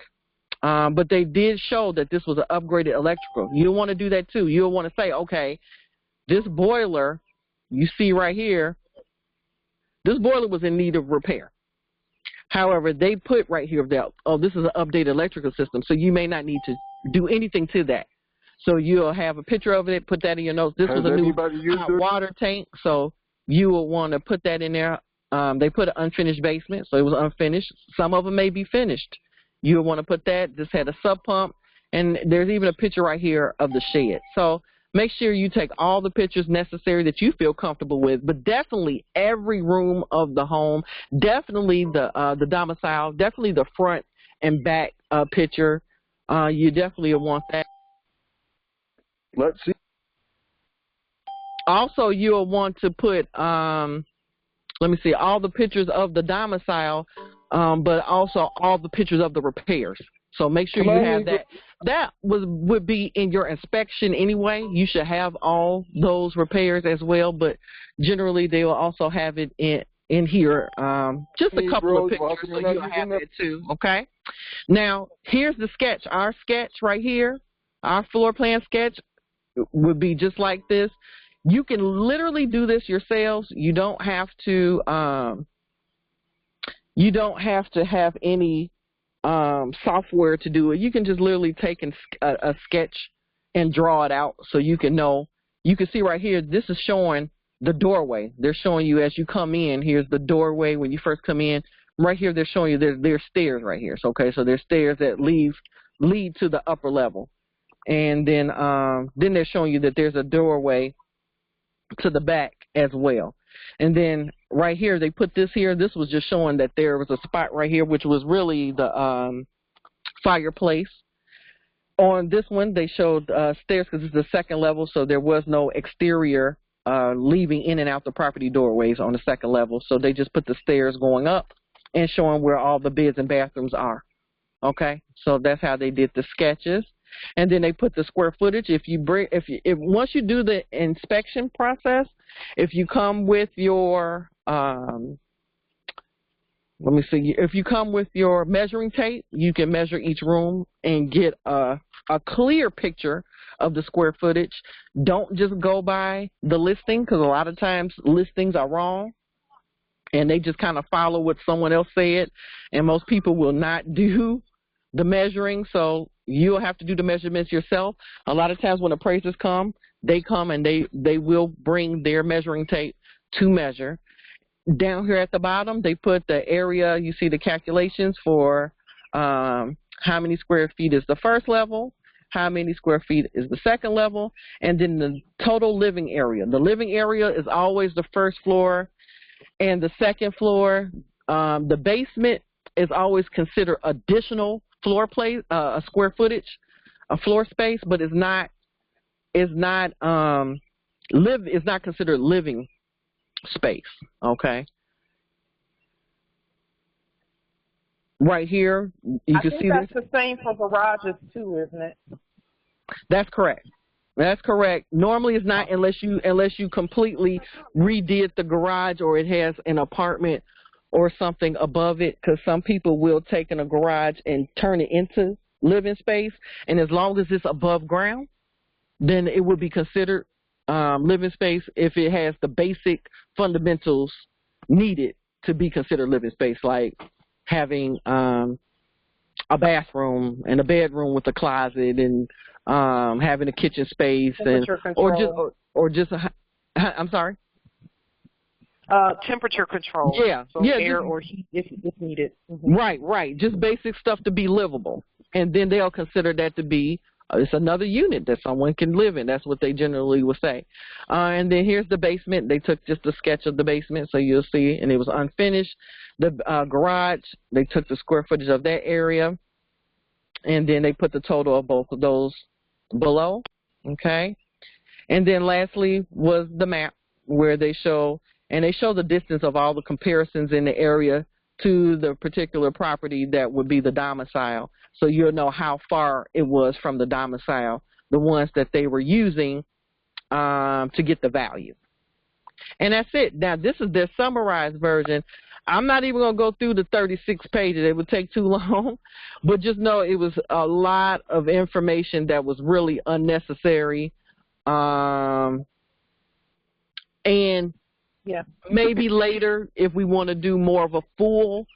But they did show that this was an upgraded electrical. You'll want to do that too. You'll want to say, okay, this boiler, you see right here, this boiler was in need of repair. However, they put right here that, oh, this is an updated electrical system, so you may not need to do anything to that. So you'll have a picture of it, put that in your notes. This was a new hot water tank, so you will want to put that in there. They put an unfinished basement, so it was unfinished. Some of them may be finished. You'll want to put that. This had a sub pump, and there's even a picture right here of the shed. So make sure you take all the pictures necessary that you feel comfortable with, but definitely every room of the home, definitely the domicile, definitely the front and back picture. You definitely want that. Let's see. Also, you'll want to put, let me see, all the pictures of the domicile, but also all the pictures of the repairs. So make sure you have that. That would be in your inspection anyway. You should have all those repairs as well, but generally they will also have it in here. Just a couple of pictures, so you'll have it too, okay? Now, here's the sketch. Our sketch right here, our floor plan sketch would be just like this. You can literally do this yourselves. You don't have to have any software to do it. You can just literally take a sketch and draw it out so you can know. You can see right here, this is showing the doorway. They're showing you as you come in, here's the doorway when you first come in. Right here, they're showing you there's stairs right here. So, okay, so there's stairs that lead to the upper level. And then they're showing you that there's a doorway to the back as well. And then right here, they put this here. This was just showing that there was a spot right here, which was really the fireplace. On this one, they showed stairs because it's the second level, so there was no exterior leaving in and out the property doorways on the second level. So they just put the stairs going up and showing where all the beds and bathrooms are. Okay, so that's how they did the sketches. And then they put the square footage. Once you do the inspection process, if you come with your if you come with your measuring tape, you can measure each room and get a clear picture of the square footage. Don't just go by the listing, because a lot of times listings are wrong and they just kind of follow what someone else said, and most people will not do the measuring, so you'll have to do the measurements yourself. A lot of times when appraisers come, they come and they will bring their measuring tape to measure. Down here at the bottom, they put the area. You see the calculations for how many square feet is the first level, how many square feet is the second level, and then the total living area. The living area is always the first floor and the second floor. The basement is always considered additional floor plate, square footage, a floor space, but it's not considered living space. Okay. Right here, you can see that's the same for garages too, isn't it? That's correct. That's correct. Normally it's not unless you completely redid the garage or it has an apartment or something above it, because some people will take in a garage and turn it into living space, and as long as it's above ground, then it would be considered living space if it has the basic fundamentals needed to be considered living space, like having a bathroom and a bedroom with a closet and having a kitchen space, and or just I'm sorry. Temperature control. Yeah, so yeah, air just, or heat if needed. Right. Just basic stuff to be livable, and then they'll consider that to be it's another unit that someone can live in. That's what they generally will say. And then here's the basement. They took just a sketch of the basement, so you'll see, and it was unfinished. The garage, they took the square footage of that area, and then they put the total of both of those below, okay? And then lastly was the map, where they show the distance of all the comparisons in the area to the particular property that would be the domicile. So you'll know how far it was from the domicile, the ones that they were using to get the value. And that's it. Now, this is their summarized version. I'm not even going to go through the 36 pages. It would take too long. But just know it was a lot of information that was really unnecessary. And yeah, maybe later, if we want to do more of a full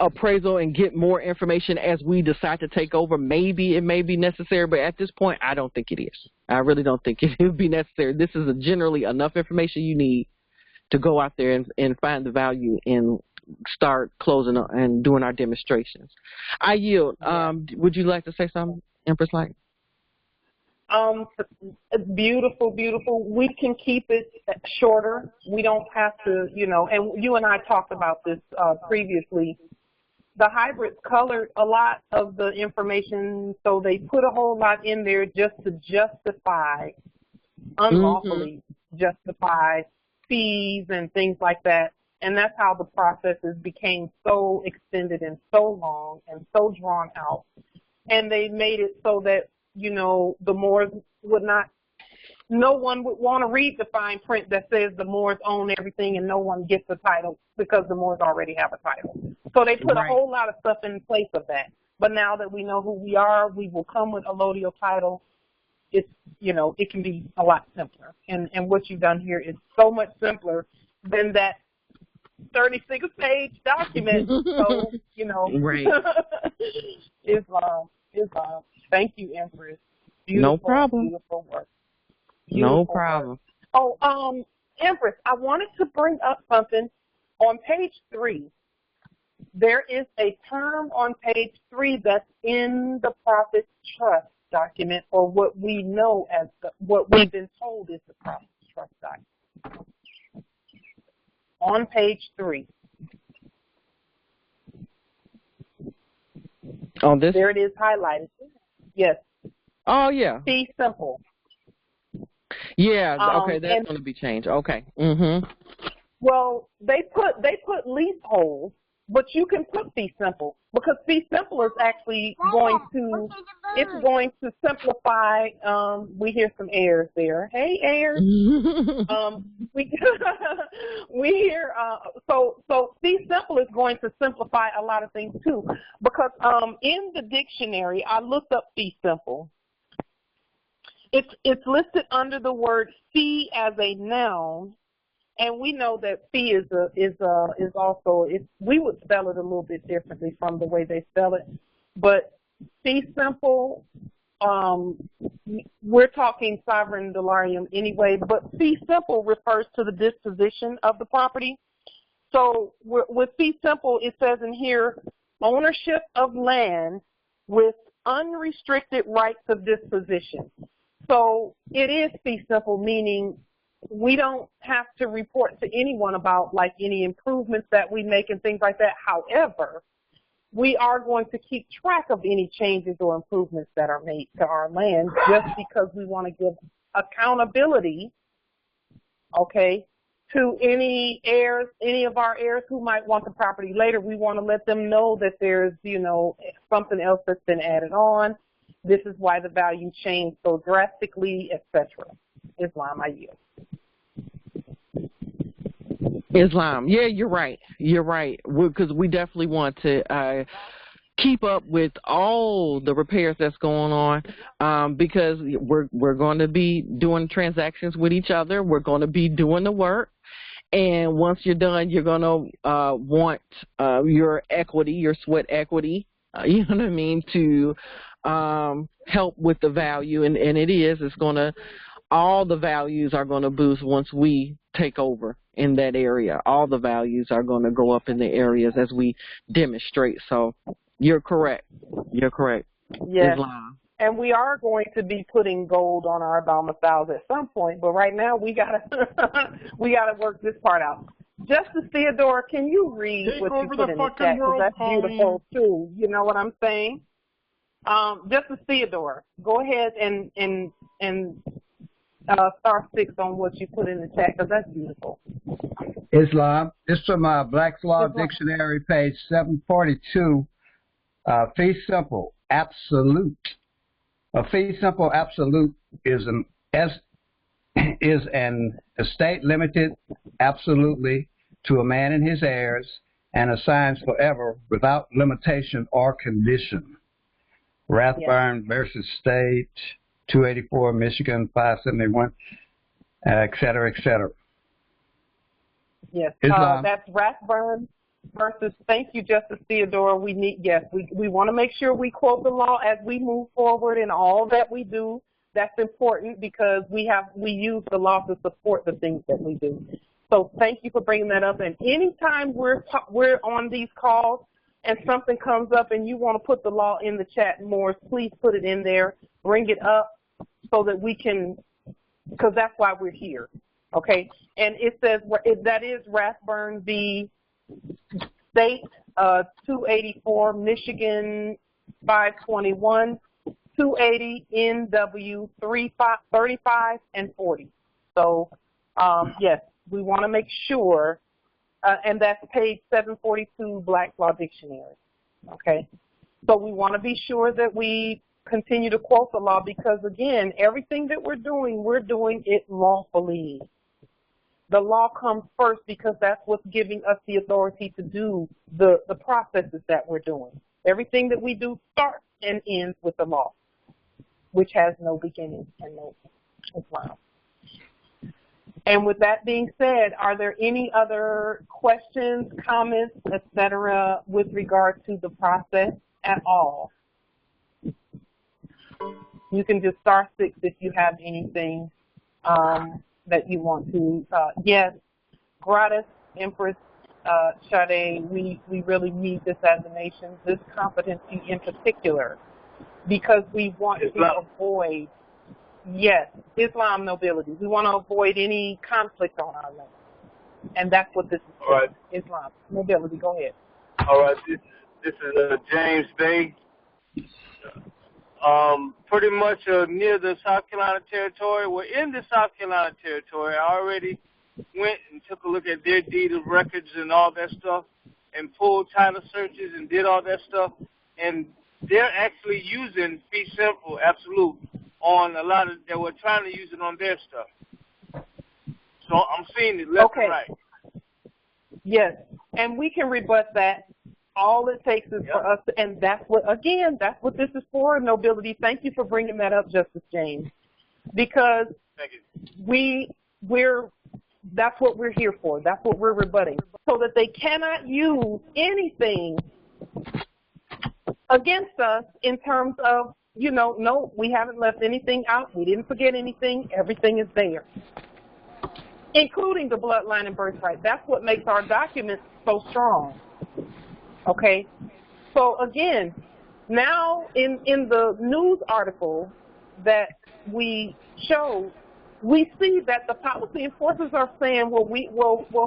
appraisal and get more information as we decide to take over, maybe it may be necessary. But at this point, I don't think it is. I really don't think it would be necessary. This is generally enough information you need to go out there and find the value and start closing and doing our demonstrations. I yield. Would you like to say something, Empress Light? Beautiful, beautiful. We can keep it shorter. We don't have to, and you and I talked about this previously. The hybrids colored a lot of the information, so they put a whole lot in there just to justify, unlawfully justify fees and things like that. And that's how the processes became so extended and so long and so drawn out. And they made it so that the Moors would not, no one would want to read the fine print that says the Moors own everything and no one gets the title because the Moors already have a title. So they put a whole lot of stuff in place of that. But now that we know who we are, we will come with a allodial title. It's, it can be a lot simpler. And what you've done here is so much simpler than that 36-page document. So, Right. Thank you, Empress. No problem. Beautiful work. No problem. Work. Oh, Empress, I wanted to bring up something. On page 3, there is a term on page 3 that's in the Profits Trust document, or what we know as what we've been told is the Profits Trust document. On page 3. On this? There it is highlighted. Yes. Oh, yeah. Fee simple. Yeah, okay, that's going to be changed. Okay. Well, they put leasehold, but you can put fee simple because fee simple is actually going to simplify. We hear some heirs there. Hey, heirs. We hear so fee simple is going to simplify a lot of things too, because in the dictionary I looked up fee simple. It's listed under the word fee as a noun. And we know that fee is also, we would spell it a little bit differently from the way they spell it. But fee simple, we're talking sovereign delarium anyway, but fee simple refers to the disposition of the property. So with fee simple, it says in here, ownership of land with unrestricted rights of disposition. So it is fee simple, meaning we don't have to report to anyone about like any improvements that we make and things like that. However, we are going to keep track of any changes or improvements that are made to our land just because we want to give accountability, okay, to any heirs, any of our heirs who might want the property later. We want to let them know that there's, something else that's been added on. This is why the value changed so drastically, etc. Islam, I yield. Islam. Yeah, you're right. You're right. Because we definitely want to keep up with all the repairs that's going on, because we're going to be doing transactions with each other. We're going to be doing the work. And once you're done, you're going to want your equity, your sweat equity, you know what I mean, to help with the value. And it's going to, all the values are going to boost once we take over in that area. All the values are going to go up in the areas as we demonstrate. So you're correct. You're correct. Yes. Islam. And we are going to be putting gold on our domiciles at some point, but right now we gotta work this part out. Justice Theodore, can you read what you put in the chat? Because that's beautiful too. You know what I'm saying? Justice Theodore, go ahead and star 6 on what you put in the chat, because that's beautiful. Islam. This is from Black's Law Dictionary, page 742. Fee simple, absolute. A fee simple absolute is an estate limited absolutely to a man and his heirs and assigns forever without limitation or condition. Rathburn versus State, 284, Michigan, 571, et cetera, et cetera. Yes, that's Rathburn versus, thank you, Justice Theodore. We want to make sure we quote the law as we move forward in all that we do. That's important because we use the law to support the things that we do. So thank you for bringing that up. And anytime we're on these calls and something comes up and you want to put the law in the chat more, please put it in there, bring it up so that we can, because that's why we're here. Okay, and it says that is Rathburn v. State, 284, Michigan, 521, 280, NW, 35 and 40. So, yes, we want to make sure, and that's page 742, Black's Law Dictionary. Okay, so we want to be sure that we continue to quote the law because, again, everything that we're doing it lawfully. The law comes first because that's what's giving us the authority to do the processes that we're doing. Everything that we do starts and ends with the law, which has no beginning and no end. And with that being said, are there any other questions, comments, etc., with regard to the process at all? You can just star 6 if you have anything that you want to. Yes, gratis, Empress Sade, we really need this as a nation, this competency in particular, because we want to avoid, yes, Islam nobility. We want to avoid any conflict on our land. And that's what this is. All right. Islam nobility. Go ahead. All right. This is James Bay. Pretty much near the South Carolina territory. We're in the South Carolina territory. I already went and took a look at their deed of records and all that stuff and pulled title searches and did all that stuff. And they're actually using fee simple absolute on a lot of, they were trying to use it on their stuff. So I'm seeing it left and right. Yes, and we can rebut that. All it takes is for us to, and that's what, again, that's what this is for, nobility. Thank you for bringing that up, Justice James, because that's what we're here for. That's what we're rebutting, so that they cannot use anything against us in terms of, you know, no, we haven't left anything out. We didn't forget anything. Everything is there, including the bloodline and birthright. That's what makes our documents so strong. Okay, so again, now in the news article that we showed, we see that the policy enforcers are saying, well,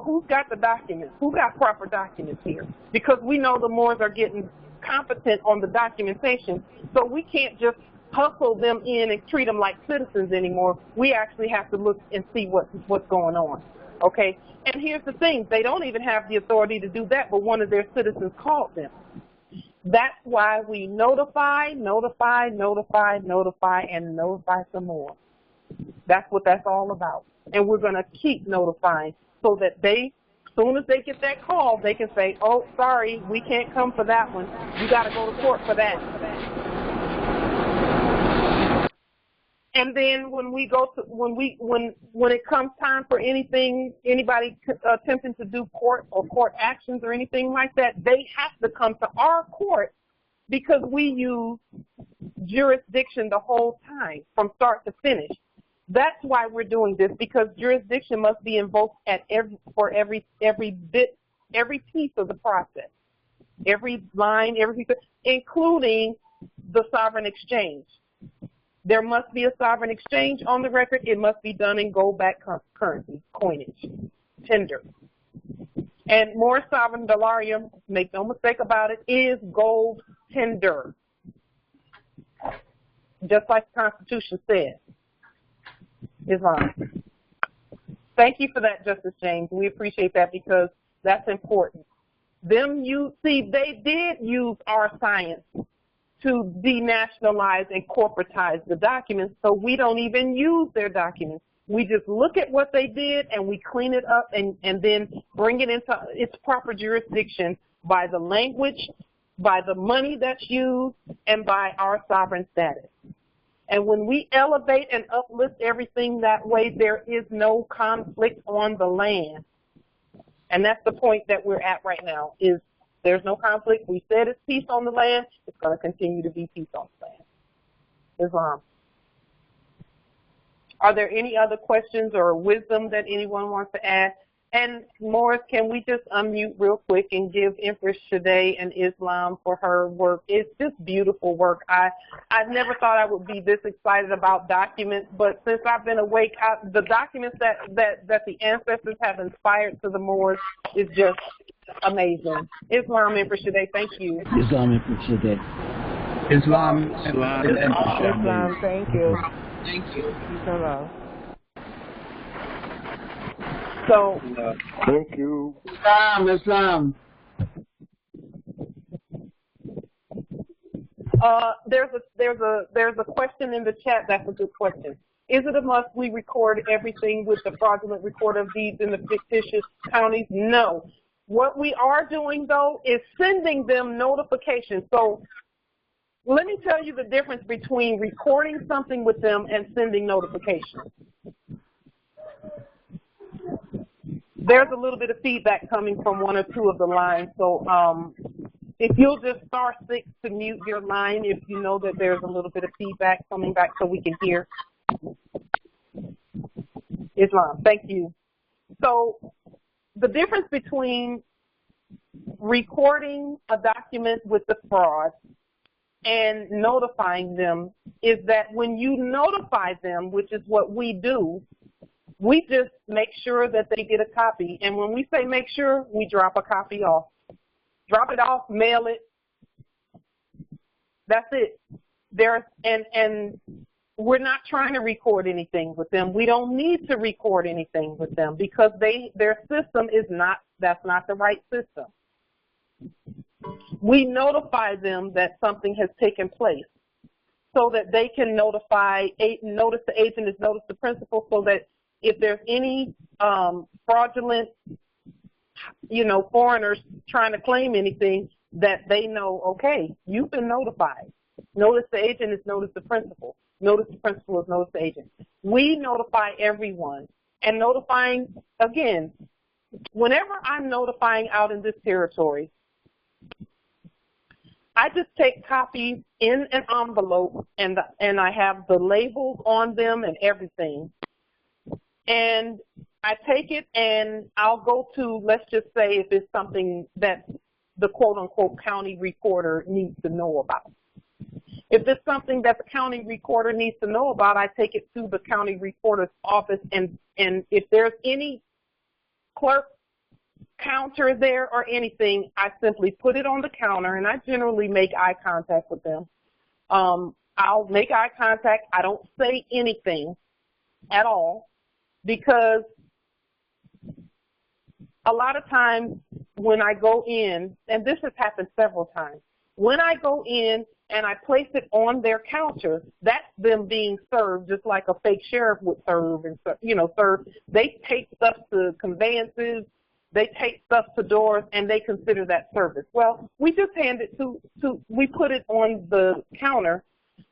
who's got the documents? Who got proper documents here? Because we know the Moors are getting competent on the documentation, so we can't just hustle them in and treat them like citizens anymore. We actually have to look and see what's going on. Okay, and here's the thing, they don't even have the authority to do that, but one of their citizens called them. That's why we notify, notify, notify, notify, and notify some more. That's what that's all about. And we're going to keep notifying so that they, as soon as they get that call, they can say, oh, sorry, we can't come for that one. You got to go to court for that. And then when we go to, when it comes time for anything, anybody attempting to do court or court actions or anything like that, they have to come to our court because we use jurisdiction the whole time from start to finish. That's why we're doing this, because jurisdiction must be invoked at every piece of the process, every line, every piece, including the sovereign exchange. There must be a sovereign exchange on the record. It must be done in gold-backed currency, coinage, tender. And more sovereign dollarium, make no mistake about it, is gold tender, just like the Constitution said. Islam. Thank you for that, Justice James. We appreciate that because that's important. They did use our science to denationalize and corporatize the documents, so we don't even use their documents. We just look at what they did and we clean it up and then bring it into its proper jurisdiction by the language, by the money that's used, and by our sovereign status. And when we elevate and uplift everything that way, there is no conflict on the land. And that's the point that we're at right now, is there's no conflict. We said it's peace on the land. It's going to continue to be peace on the land. Islam. Are there any other questions or wisdom that anyone wants to add? And Morris, can we just unmute real quick and give Empress Shaday and Islam for her work? It's just beautiful work. I've never thought I would be this excited about documents, but since I've been awake, the documents that the ancestors have inspired to the Moors is just amazing. Islam, Empress Shaday, thank you. Islam, Empress Shaday. Islam, thank you. Thank you. Hello. So, thank you. Islam. There's a question in the chat. That's a good question. Is it a must we record everything with the fraudulent record of deeds in the fictitious counties? No. What we are doing though is sending them notifications. So let me tell you the difference between recording something with them and sending notifications. There's a little bit of feedback coming from one or two of the lines, so if you'll just star 6 to mute your line if you know that there's a little bit of feedback coming back so we can hear. Islam, thank you. So the difference between recording a document with the fraud and notifying them is that when you notify them, which is what we do, we just make sure that they get a copy. And when we say make sure, we drop a copy off. Drop it off, mail it. That's it. And we're not trying to record anything with them. We don't need to record anything with them because their system is not, that's not the right system. We notify them that something has taken place so that they can notice the agent is notice the principal, so that if there's any fraudulent, foreigners trying to claim anything, that they know, okay, you've been notified. Notice the agent is notice the principal. Notice the principal is notice the agent. We notify everyone. And notifying, again, whenever I'm notifying out in this territory, I just take copies in an envelope, and I have the labels on them and everything. And I take it and I'll go to, let's just say if it's something that the quote-unquote county recorder needs to know about. If it's something that the county recorder needs to know about, I take it to the county recorder's office, and if there's any clerk counter there or anything, I simply put it on the counter, and I generally make eye contact with them. I'll make eye contact. I don't say anything at all, because a lot of times when I go in, and this has happened several times, When I go in and I place it on their counter, that's them being served just like a fake sheriff would serve and, serve. They take stuff to conveyances, they take stuff to doors, and they consider that service. Well, we just hand it we put it on the counter,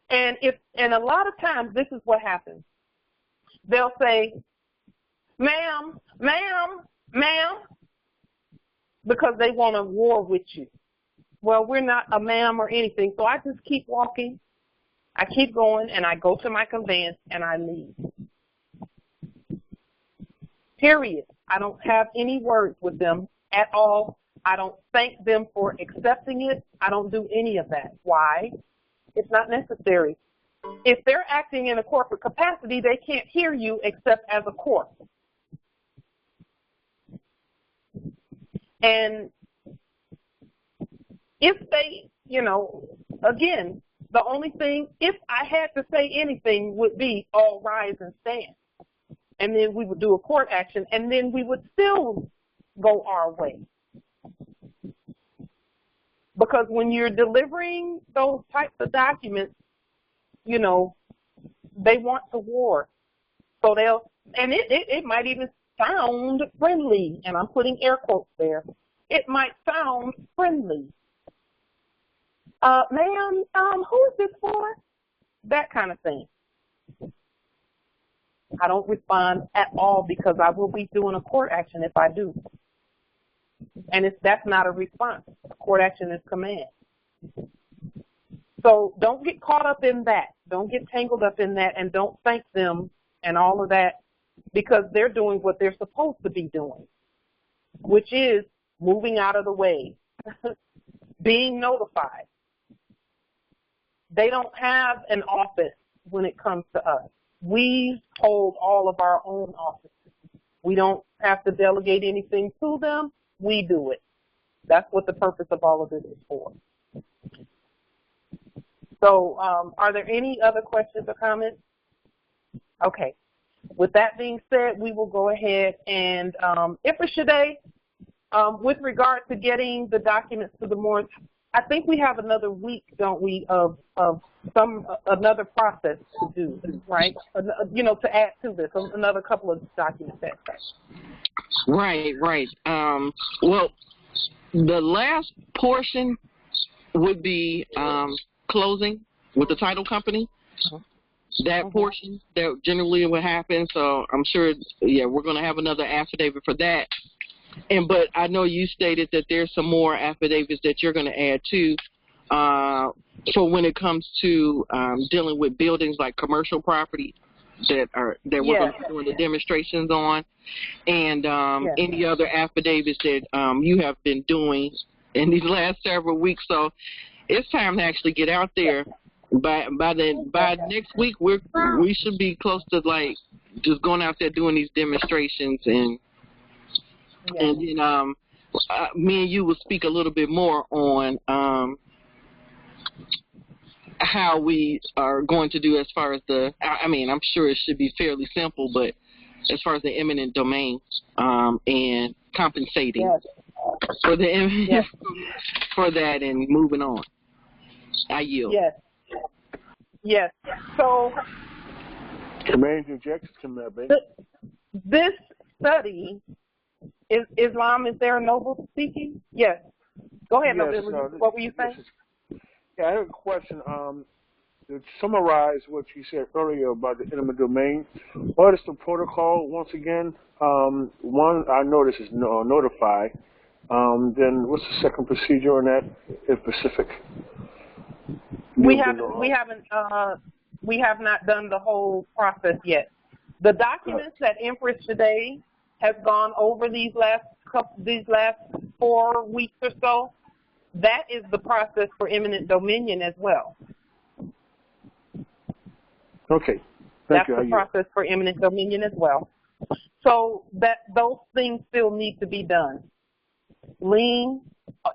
and a lot of times this is what happens. They'll say, ma'am, because they want a war with you. Well, we're not a ma'am or anything, so I just keep walking. I keep going, and I go to my conveyance, and I leave. Period. I don't have any words with them at all. I don't thank them for accepting it. I don't do any of that. Why? It's not necessary. If they're acting in a corporate capacity, they can't hear you except as a corp. And if they, again, the only thing, if I had to say anything, would be all rise and stand. And then we would do a court action, and then we would still go our way. Because when you're delivering those types of documents, they want to war. So and it might even sound friendly, and I'm putting air quotes there. It might sound friendly. Ma'am, who is this for? That kind of thing. I don't respond at all because I will be doing a court action if I do. And that's not a response. A court action is command. So don't get caught up in that. Don't get tangled up in that, and don't thank them and all of that, because they're doing what they're supposed to be doing, which is moving out of the way, being notified. They don't have an office when it comes to us. We hold all of our own offices. We don't have to delegate anything to them. We do it. That's what the purpose of all of this is for. So are there any other questions or comments? Okay. With that being said, we will go ahead and, Shade, with regard to getting the documents to the Moors, I think we have another week, don't we, of another process to do, right? To add to this, another couple of documents. Right. Well, the last portion would be closing with the title company. That portion, that generally what happens. So I'm sure, we're going to have another affidavit for that. But I know you stated that there's some more affidavits that you're going to add to. So when it comes to dealing with buildings like commercial property that we're going to be doing the demonstrations on, and any other affidavits that you have been doing in these last several weeks. So it's time to actually get out there. By next week, we should be close to just going out there doing these demonstrations, and then me and you will speak a little bit more on how we are going to do as far as I'm sure it should be fairly simple, but as far as the eminent domain and compensating for for that and moving on. I yield. Yes. So this study is Islam. Is there a noble speaking? Yes. Go ahead, Noble. What were you saying? I have a question. To summarize what you said earlier about the eminent domain, what is the protocol once again? One, I know this is notify. Then what's the second procedure on that, if specific? We have not done the whole process yet. The documents that Empress Shade has gone over these last 4 weeks or so, that is the process for eminent dominion as well. Okay. That's the process for eminent dominion as well. So those things still need to be done. Lien,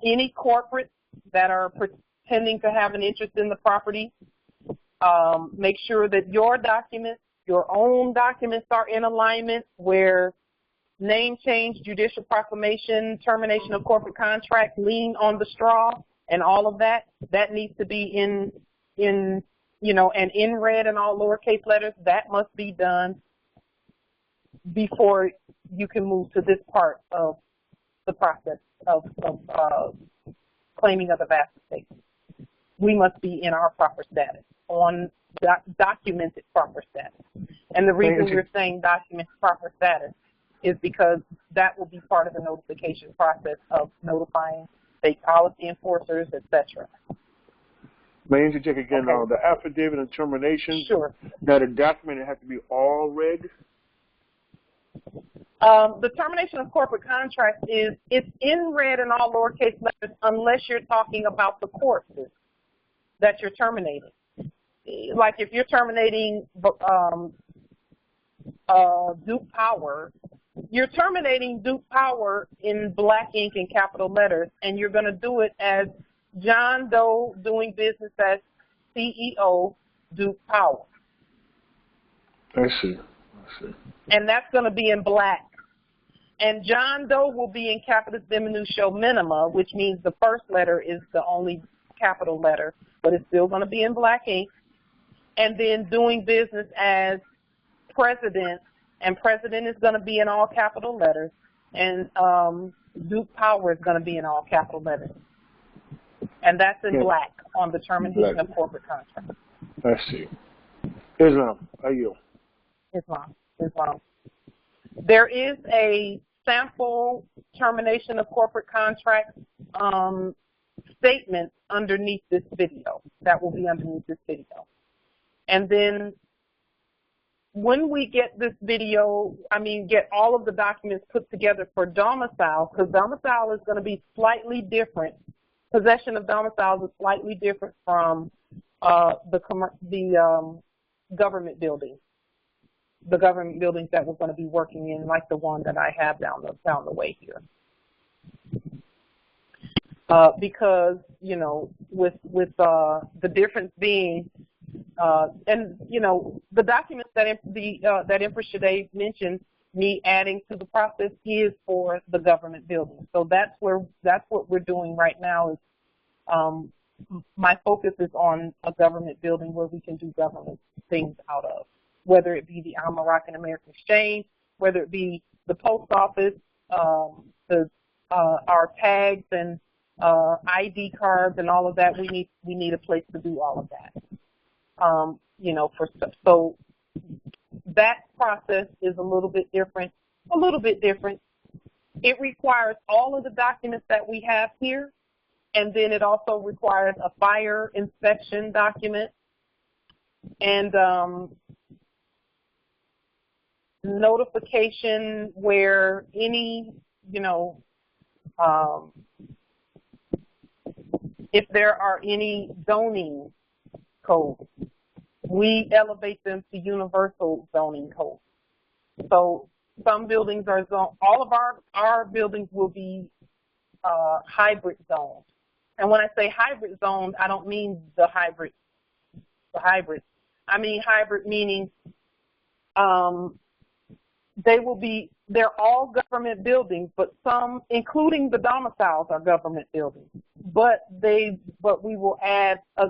any corporates that are pretending to have an interest in the property, make sure that your documents, your own documents, are in alignment, where name change, judicial proclamation, termination of corporate contract, lien on the straw, and all of that, that needs to be in you know, and in red and all lowercase letters. That must be done before you can move to this part of the process of claiming of the vast estate. We must be in our proper status, on documented proper status. And the reason we're saying documented proper status is because that will be part of the notification process of notifying state policy enforcers, etc. May I interject again? The affidavit and termination. Sure. Now the document has to be all red. The termination of corporate contracts it's in red and all lowercase letters unless you're talking about the courses that you're terminating. Like if you're terminating Duke Power, you're terminating Duke Power in black ink and capital letters, and you're going to do it as John Doe doing business as CEO Duke Power. I see. And that's going to be in black. And John Doe will be in capitis diminution minima, which means the first letter is the only capital letter, but it's still going to be in black ink. And then doing business as president, and president is going to be in all capital letters, and Duke Power is going to be in all capital letters. And that's in black on the termination of corporate contract. I see. Islam, are you? Islam. There is a sample termination of corporate contract statement underneath this video. That will be underneath this video. And then when we get this video, get all of the documents put together for domicile, because domicile is going to be slightly different. Possession of domiciles is slightly different from the government buildings. The government buildings that we're going to be working in, like the one that I have down the way here. Because, you know, with the difference being, and, you know, the documents that that Empress Shade mentioned me adding to the process is for the government building. So that's what we're doing right now. Is my focus is on a government building where we can do government things out of, whether it be the Moroccan American Exchange, whether it be the post office, our tags and ID cards and all of that. We need a place to do all of that. You know, so that process is a little bit different. It requires all of the documents that we have here, and then it also requires a fire inspection document and notification where any, you know, if there are any zoning codes, we elevate them to universal zoning codes. So some buildings are zoned, all of our buildings will be hybrid zoned. And when I say hybrid zoned, I don't mean the hybrid. I mean hybrid meaning they're all government buildings, but some, including the domiciles, are government buildings. But we will add a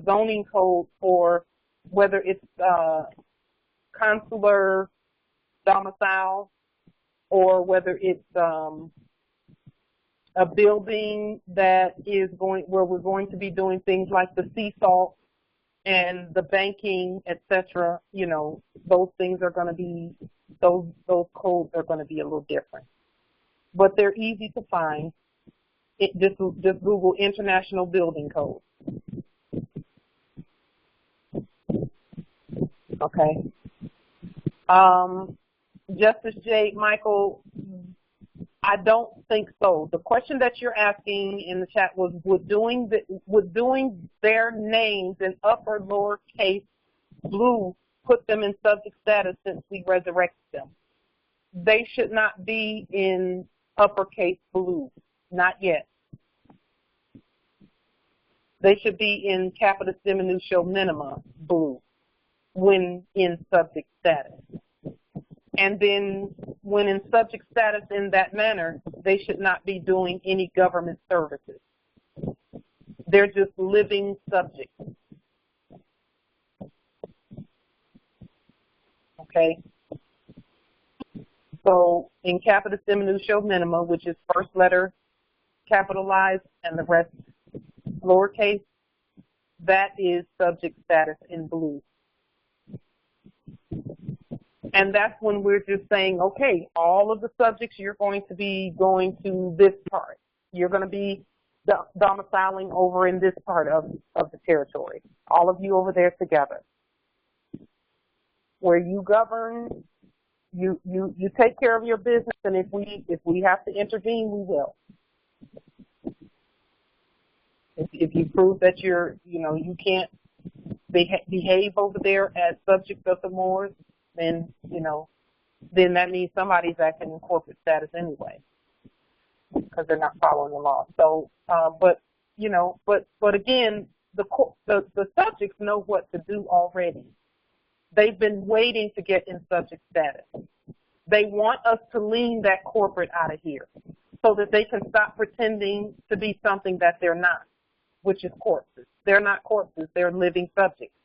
zoning code for whether it's consular domicile or whether it's a building that is where we're going to be doing things like the sea salt and the banking, etc. You know, those things are going to be, those codes are going to be a little different. But they're easy to find. Just Google International Building Code. Okay. Justice J. Michael, I don't think so. The question that you're asking in the chat was, would doing their names in upper lowercase blue put them in subject status since we resurrected them? They should not be in uppercase blue. Not yet. They should be in capitis diminution minima blue when in subject status. And then when in subject status in that manner, they should not be doing any government services. They're just living subjects. Okay? So in capitis diminutio minima, which is first letter capitalized and the rest lowercase, that is subject status in blue. And that's when we're just saying, okay, all of the subjects, you're going to be going to this part. You're going to be domiciling over in this part of the territory. All of you over there together. Where you govern, you take care of your business, and if we have to intervene, we will. If you prove that you can't behave over there as subjects of the Moors, then then that means somebody's acting in corporate status anyway, because they're not following the law. So, but again, the subjects know what to do already. They've been waiting to get in subject status. They want us to lean that corporate out of here so that they can stop pretending to be something that they're not, which is corpses. They're not corpses. They're living subjects.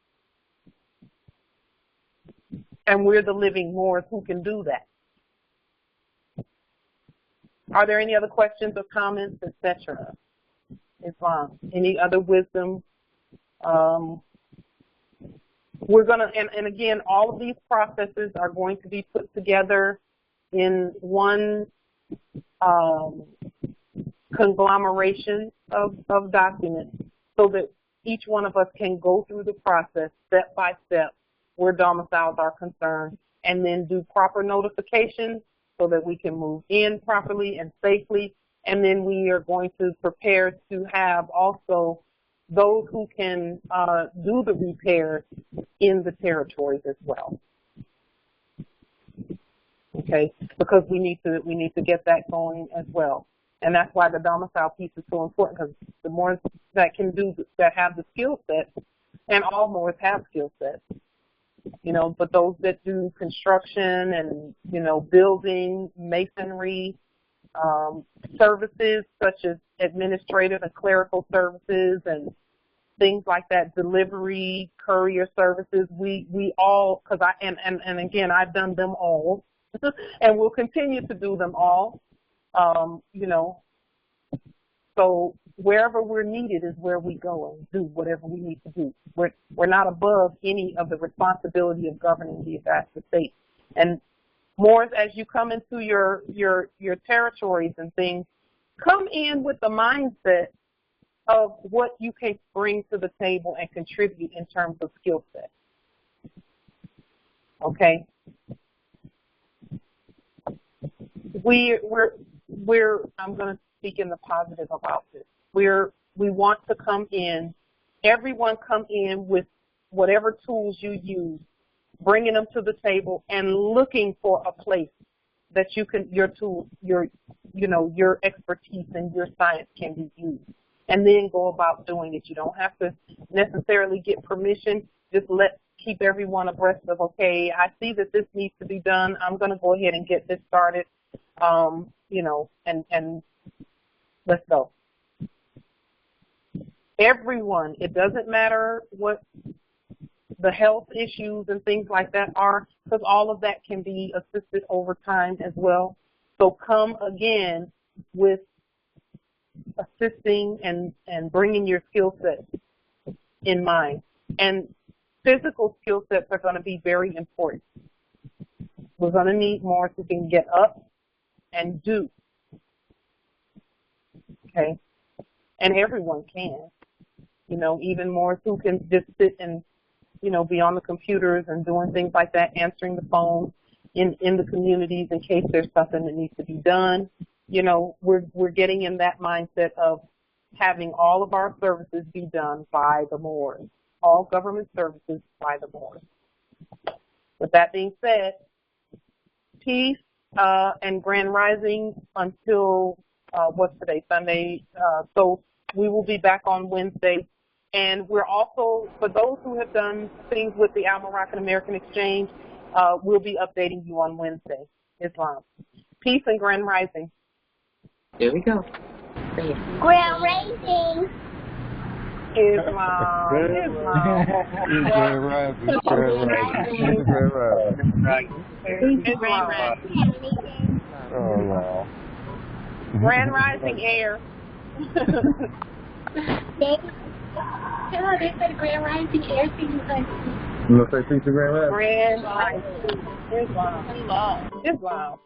And we're the living Moors who can do that. Are there any other questions or comments, etc.? Islam. Any other wisdom? We're going to, and again, all of these processes are going to be put together in one conglomeration of documents so that each one of us can go through the process step by step where domiciles are concerned, and then do proper notification so that we can move in properly and safely. And then we are going to prepare to have also those who can do the repairs in the territories as well. Okay, because we need to get that going as well. And that's why the domicile piece is so important, because the Moors that can do that have the skill set, and all Moors have skill sets, but those that do construction and, building, masonry, services such as administrative and clerical services and things like that, delivery, courier services, we all, because and again, I've done them all, and will continue to do them all, so wherever we're needed is where we go and do whatever we need to do. We're not above any of the responsibility of governing the estate. And Moors, as you come into your territories and things, come in with the mindset of what you can bring to the table and contribute in terms of skill set. Okay? I'm going to speak in the positive about this. We want to come in, everyone come in with whatever tools you use, bringing them to the table and looking for a place that you can, your tools, your expertise and your science can be used. And then go about doing it. You don't have to necessarily get permission. Just keep everyone abreast of, okay, I see that this needs to be done. I'm going to go ahead and get this started, and let's go. Everyone, it doesn't matter what the health issues and things like that are, because all of that can be assisted over time as well. So come again with assisting and bringing your skill set in mind. And physical skill sets are going to be very important. We're going to need more who can get up and do. Okay? And everyone can. Even more who can just sit and, be on the computers and doing things like that, answering the phone in the communities in case there's something that needs to be done. We're getting in that mindset of having all of our services be done by the Moors, all government services by the Moors. With that being said, peace and grand rising until, what's today, Sunday? So we will be back on Wednesday. And we're also, for those who have done things with the Al-Moroccan American Exchange, we'll be updating you on Wednesday. Islam. Peace and grand rising. There we go. Grand rising. Islam. Oh, wow. Grand Rising Air. Hello, they said Grand Rising Air to you, honey. You want to say peace to Grand Rising? Grand Rising Islam. Islam.